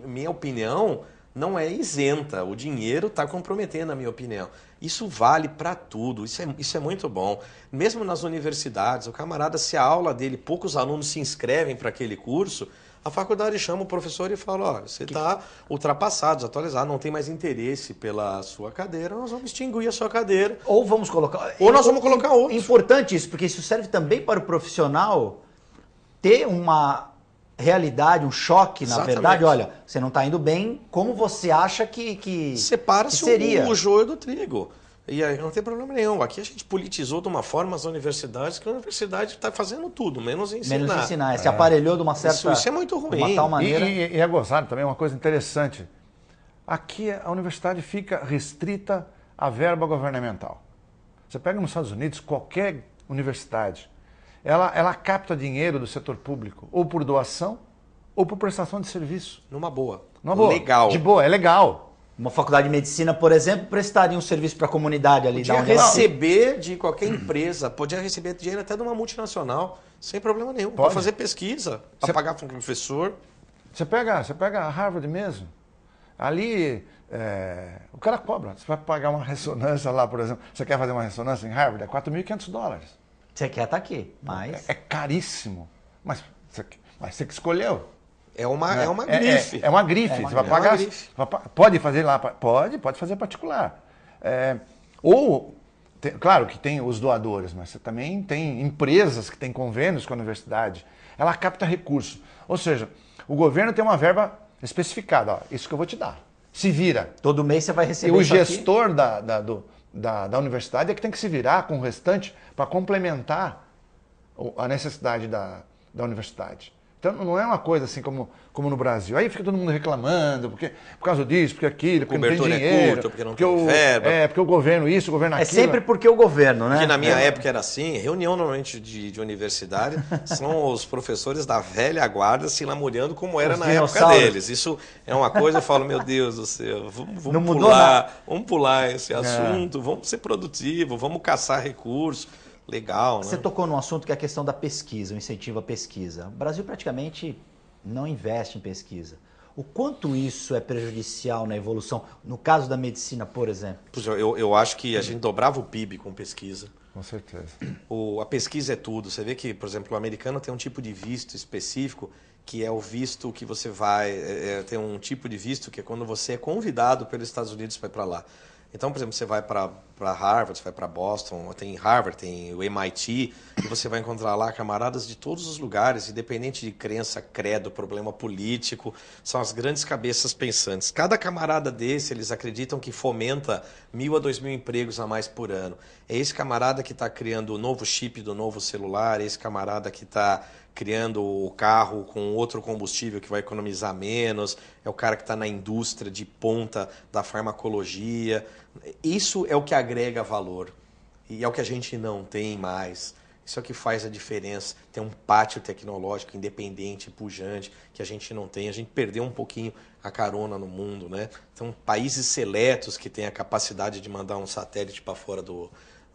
Minha opinião não é isenta. O dinheiro está comprometendo a minha opinião. Isso vale para tudo. Isso é muito bom. Mesmo nas universidades, o camarada, se a aula dele, poucos alunos se inscrevem para aquele curso, a faculdade chama o professor e fala, ó, você está ultrapassado, desatualizado, não tem mais interesse pela sua cadeira, nós vamos extinguir a sua cadeira. Ou vamos colocar... Ou nós vamos colocar outro. Importante isso, porque isso serve também para o profissional ter uma realidade, um choque, na Exatamente. verdade. Olha, você não está indo bem, como você acha que Separa-se seria? o joio do trigo. E aí não tem problema nenhum. Aqui a gente politizou de uma forma as universidades, que a universidade está fazendo tudo, menos ensinar. Menos ensinar. Se aparelhou de uma certa... Isso é muito ruim. De uma tal maneira... E é gozado também, uma coisa interessante. Aqui a universidade fica restrita à verba governamental. Você pega nos Estados Unidos, qualquer universidade, ela capta dinheiro do setor público, ou por doação, ou por prestação de serviço. Numa boa. Numa boa. Legal. De boa, é legal. Uma faculdade de medicina, por exemplo, prestaria um serviço para a comunidade ali. Podia da onde ela- receber de qualquer empresa, podia receber dinheiro até de uma multinacional, sem problema nenhum. Para Pode. fazer pesquisa, para pagar para um professor. Você pega a Harvard mesmo. Ali O cara cobra. Você vai pagar uma ressonância lá, por exemplo. Você quer fazer uma ressonância em Harvard? É $4.500. Você quer estar aqui, mas... É caríssimo. Mas você que escolheu. É uma grife. É uma grife. Você vai pagar. Pode fazer lá. Pode fazer particular. Claro que tem os doadores, mas você também tem empresas que têm convênios com a universidade. Ela capta recurso. Ou seja, o governo tem uma verba especificada. Ó, isso que eu vou te dar. Se vira. Todo mês você vai receber E o isso aqui. gestor da universidade é que tem que se virar com o restante para complementar a necessidade da universidade. Então não é uma coisa assim como no Brasil. Aí fica todo mundo reclamando, por causa disso, porque aquilo, porque não tem dinheiro. Curta, porque não tem verba. Porque o governo isso, o governo aquilo. É sempre porque o governo, né? Que na minha época era assim, reunião normalmente de universidade, são os professores da velha guarda se lamuriando como era na época deles. Isso é uma coisa, eu falo, meu Deus do céu, vamos pular esse assunto, vamos ser produtivos, vamos caçar recursos. Legal, né? Você tocou num assunto que é a questão da pesquisa, o incentivo à pesquisa. O Brasil praticamente não investe em pesquisa. O quanto isso é prejudicial na evolução, no caso da medicina, por exemplo? Eu acho que a gente dobrava o PIB com pesquisa. Com certeza. A pesquisa é tudo. Você vê que, por exemplo, o americano tem um tipo de visto específico, que é o visto que você vai... tem um tipo de visto que é quando você é convidado pelos Estados Unidos para ir para lá. Então, por exemplo, você vai para Harvard, você vai para Boston, tem Harvard, tem o MIT, e você vai encontrar lá camaradas de todos os lugares, independente de crença, credo, problema político, são as grandes cabeças pensantes. Cada camarada desse, eles acreditam que fomenta 1.000 a 2.000 empregos a mais por ano. É esse camarada que está criando o novo chip do novo celular, é esse camarada que está criando o carro com outro combustível que vai economizar menos, é o cara que está na indústria de ponta da farmacologia. Isso é o que agrega valor e é o que a gente não tem mais. Isso é o que faz a diferença. Tem um pátio tecnológico independente, pujante, que a gente não tem. A gente perdeu um pouquinho a carona no mundo, né? São países seletos que têm a capacidade de mandar um satélite para fora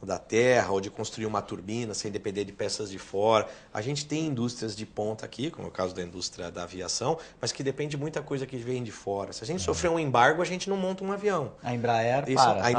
da Terra, ou de construir uma turbina sem depender de peças de fora. A gente tem indústrias de ponta aqui, como é o caso da indústria da aviação, mas que depende de muita coisa que vem de fora. Se a gente sofrer um embargo, a gente não monta um avião. A Embraer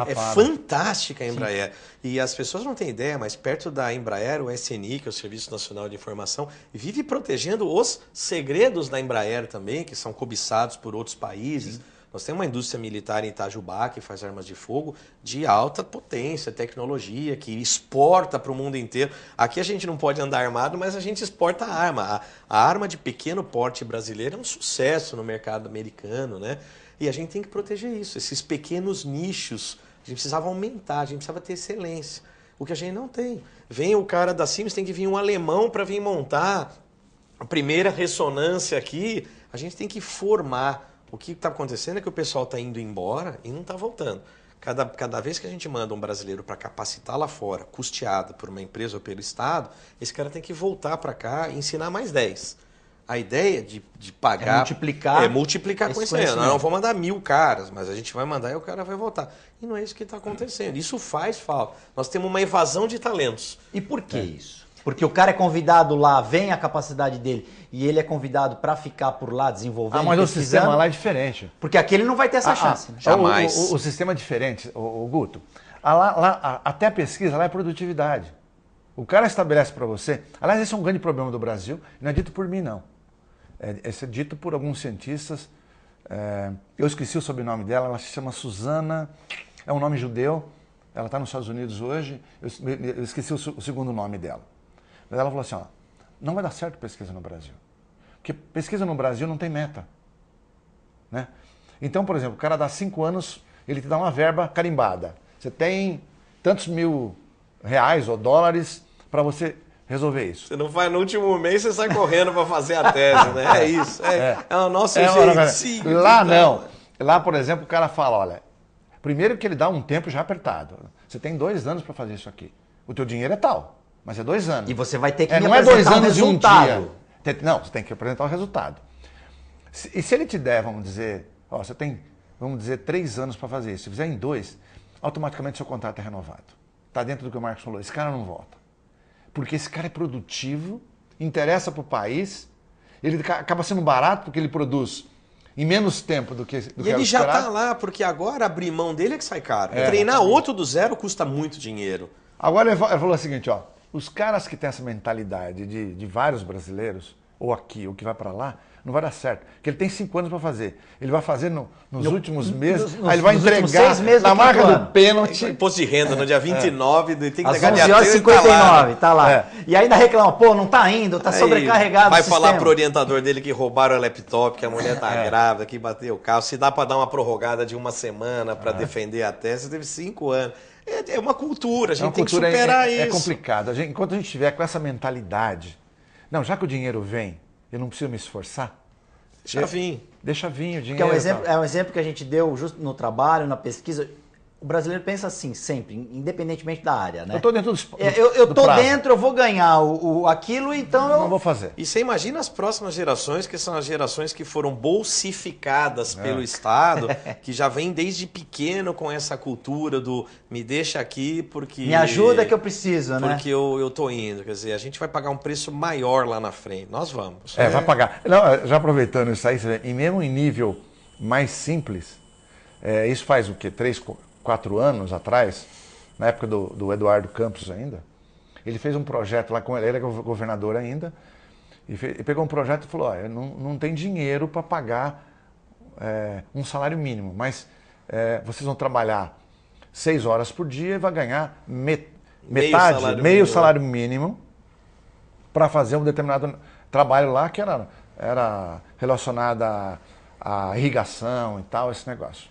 é fantástica a Embraer. Sim. E as pessoas não têm ideia, mas perto da Embraer, o SNI, que é o Serviço Nacional de Informação, vive protegendo os segredos da Embraer também, que são cobiçados por outros países. Sim. Nós temos uma indústria militar em Itajubá que faz armas de fogo de alta potência, tecnologia, que exporta para o mundo inteiro. Aqui a gente não pode andar armado, mas a gente exporta a arma. A arma de pequeno porte brasileira é um sucesso no mercado americano, né? E a gente tem que proteger isso, esses pequenos nichos. A gente precisava aumentar, a gente precisava ter excelência. O que a gente não tem. Vem o cara da Siemens, tem que vir um alemão para vir montar a primeira ressonância aqui. A gente tem que formar. O que está acontecendo é que o pessoal está indo embora e não está voltando. Cada vez que a gente manda um brasileiro para capacitar lá fora, custeado por uma empresa ou pelo Estado, esse cara tem que voltar para cá e ensinar mais 10. A ideia de pagar... É multiplicar com isso aí. Não vou mandar 1.000 caras, mas a gente vai mandar e o cara vai voltar. E não é isso que está acontecendo. Isso faz falta. Nós temos uma evasão de talentos. E por que isso? Porque o cara é convidado lá, vem a capacidade dele, e ele é convidado para ficar por lá desenvolvendo, mas o sistema lá é diferente. Porque aqui ele não vai ter essa chance. Né? Jamais. O sistema é diferente, o Guto. Até a pesquisa lá é produtividade. O cara estabelece para você... Aliás, esse é um grande problema do Brasil, não é dito por mim, não. Esse é dito por alguns cientistas. Eu esqueci o sobrenome dela, ela se chama Suzana, é um nome judeu, ela está nos Estados Unidos hoje, eu esqueci o segundo nome dela. Mas ela falou assim, ó, não vai dar certo pesquisa no Brasil. Porque pesquisa no Brasil não tem meta. Né? Então, por exemplo, o cara dá 5 anos, ele te dá uma verba carimbada. Você tem tantos mil reais ou dólares para você resolver isso. Você não faz no último mês, você sai correndo para fazer a tese, né? É isso. É o nosso jeitinho. Lá não. Lá, por exemplo, o cara fala, olha, primeiro que ele dá um tempo já apertado. Você tem 2 anos para fazer isso aqui. O teu dinheiro é tal. Mas é 2 anos. E você vai ter que não é 2 anos e um dia. Não, você tem que apresentar o resultado. E se ele te der, vamos dizer, ó, você tem, vamos dizer, 3 anos para fazer isso. Se fizer em 2, automaticamente seu contrato é renovado. Está dentro do que o Marcos falou. Esse cara não volta. Porque esse cara é produtivo, interessa para o país, ele acaba sendo barato porque ele produz em menos tempo do que E ele já está lá, porque agora abrir mão dele é que sai caro. Treinar outro do zero custa muito dinheiro. Agora ele falou o seguinte, ó, os caras que têm essa mentalidade de vários brasileiros, ou aqui, ou que vai para lá, não vai dar certo. Porque ele tem 5 anos para fazer. Ele vai fazer nos últimos meses, aí ele vai entregar 6 meses na marca do pênalti. Imposto de renda no dia 29, tem que Às entregar dia 11h59, tá lá. É. E ainda reclama, pô, não tá indo, tá sobrecarregado vai o sistema. falar pro orientador dele que roubaram o laptop, que a mulher tá grávida, que bateu o carro. Se dá para dar uma prorrogada de 1 semana para defender a tese, teve 5 anos. É uma cultura, a gente tem que superar isso. É complicado. Enquanto a gente estiver com essa mentalidade, não, já que o dinheiro vem, eu não preciso me esforçar. Deixa vir. Deixa vir o dinheiro. Que é um exemplo que a gente deu justo no trabalho, na pesquisa. O brasileiro pensa assim, sempre, independentemente da área, né? Eu tô dentro eu tô dentro, eu vou ganhar aquilo, então eu não vou fazer. E você imagina as próximas gerações, que são as gerações que foram bolsificadas pelo Estado, que já vem desde pequeno com essa cultura do me deixa aqui porque... Me ajuda que eu preciso, né? Porque eu tô indo. Quer dizer, a gente vai pagar um preço maior lá na frente. Nós vamos. Vai pagar. Não, já aproveitando isso aí, e mesmo em nível mais simples, isso faz o quê? 4 anos atrás, na época do Eduardo Campos ainda, ele fez um projeto lá, ele era governador ainda, e pegou um projeto e falou, ó, não tem dinheiro para pagar um salário mínimo, mas vocês vão trabalhar 6 horas por dia e vai ganhar meio salário mínimo para fazer um determinado trabalho lá que era relacionado à irrigação e tal, esse negócio.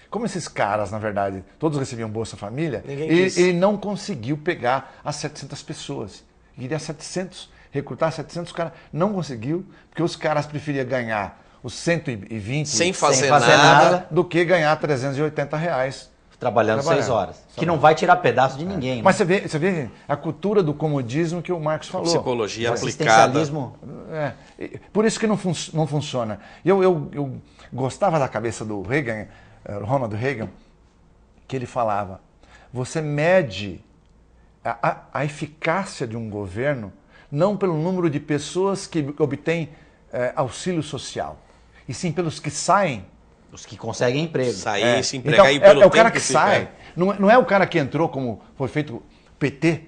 Como esses caras, na verdade, todos recebiam Bolsa Família, ele não conseguiu pegar as 700 pessoas. Ele queria 700, recrutar 700 caras. Não conseguiu, porque os caras preferiam ganhar os 120 sem fazer nada do que ganhar R$380 trabalhando 6 horas. Que não vai tirar pedaço de ninguém. Né? Mas você vê a cultura do comodismo que o Marcos falou. Psicologia aplicada. Por isso que não funciona. Eu gostava da cabeça do Reagan, Ronald Reagan, que ele falava, você mede a eficácia de um governo não pelo número de pessoas que obtêm auxílio social, e sim pelos que saem. Os que conseguem emprego. Sair, se empregar então, e pelo o cara tempo que sai. Não é o cara que entrou como foi feito PT.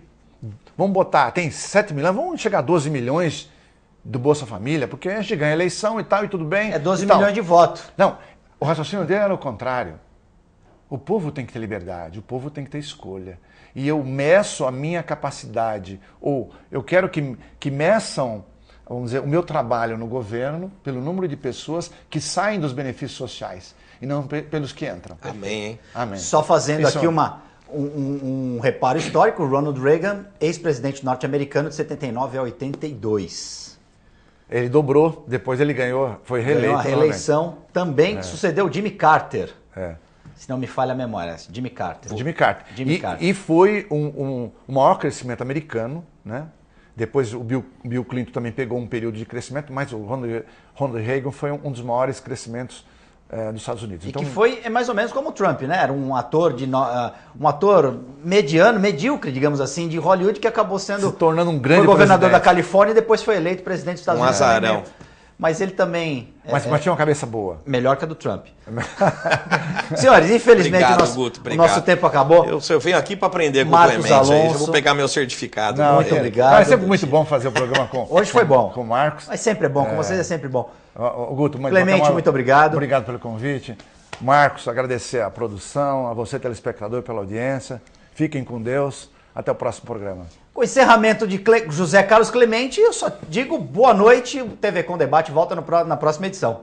Vamos botar, tem 7 milhões, vamos chegar a 12 milhões do Bolsa Família, porque a gente ganha eleição e tal, e tudo bem. 12 milhões de votos. Não, o raciocínio dele era o contrário. O povo tem que ter liberdade, o povo tem que ter escolha. E eu meço a minha capacidade, ou eu quero que meçam, vamos dizer, o meu trabalho no governo pelo número de pessoas que saem dos benefícios sociais e não pelos que entram. Amém, hein? Amém. Só fazendo aqui um reparo histórico, Ronald Reagan, ex-presidente norte-americano de 79 a 82. Ele dobrou, depois ele ganhou, foi reeleito. Ganhou a reeleição também, sucedeu Jimmy Carter. Se não me falha a memória, Jimmy Carter. Jimmy Carter. E foi o maior crescimento americano, né? Depois o Bill Clinton também pegou um período de crescimento, mas o Ronald Reagan foi um dos maiores crescimentos dos Estados Unidos. E então, que foi mais ou menos como o Trump, né? Era um ator mediano, medíocre, digamos assim, de Hollywood, que acabou se tornando um grande governador da Califórnia e depois foi eleito presidente dos Estados Unidos. Um azarão. Mas ele também... Mas tinha uma cabeça boa. Melhor que a do Trump. Senhores, infelizmente o nosso tempo acabou. Eu venho aqui para aprender com Marcos o Clemente. Alonso. Eu vou pegar meu certificado. Muito obrigado. É sempre muito bom fazer o programa com Hoje foi bom. Com o Marcos. Mas sempre é bom, com vocês é sempre bom. Guto, Clemente, muito obrigado. Obrigado pelo convite. Marcos, agradecer a produção, a você, telespectador, pela audiência. Fiquem com Deus. Até o próximo programa. Com o encerramento de José Carlos Clemente, eu só digo boa noite. O TV Com Debate volta na próxima edição.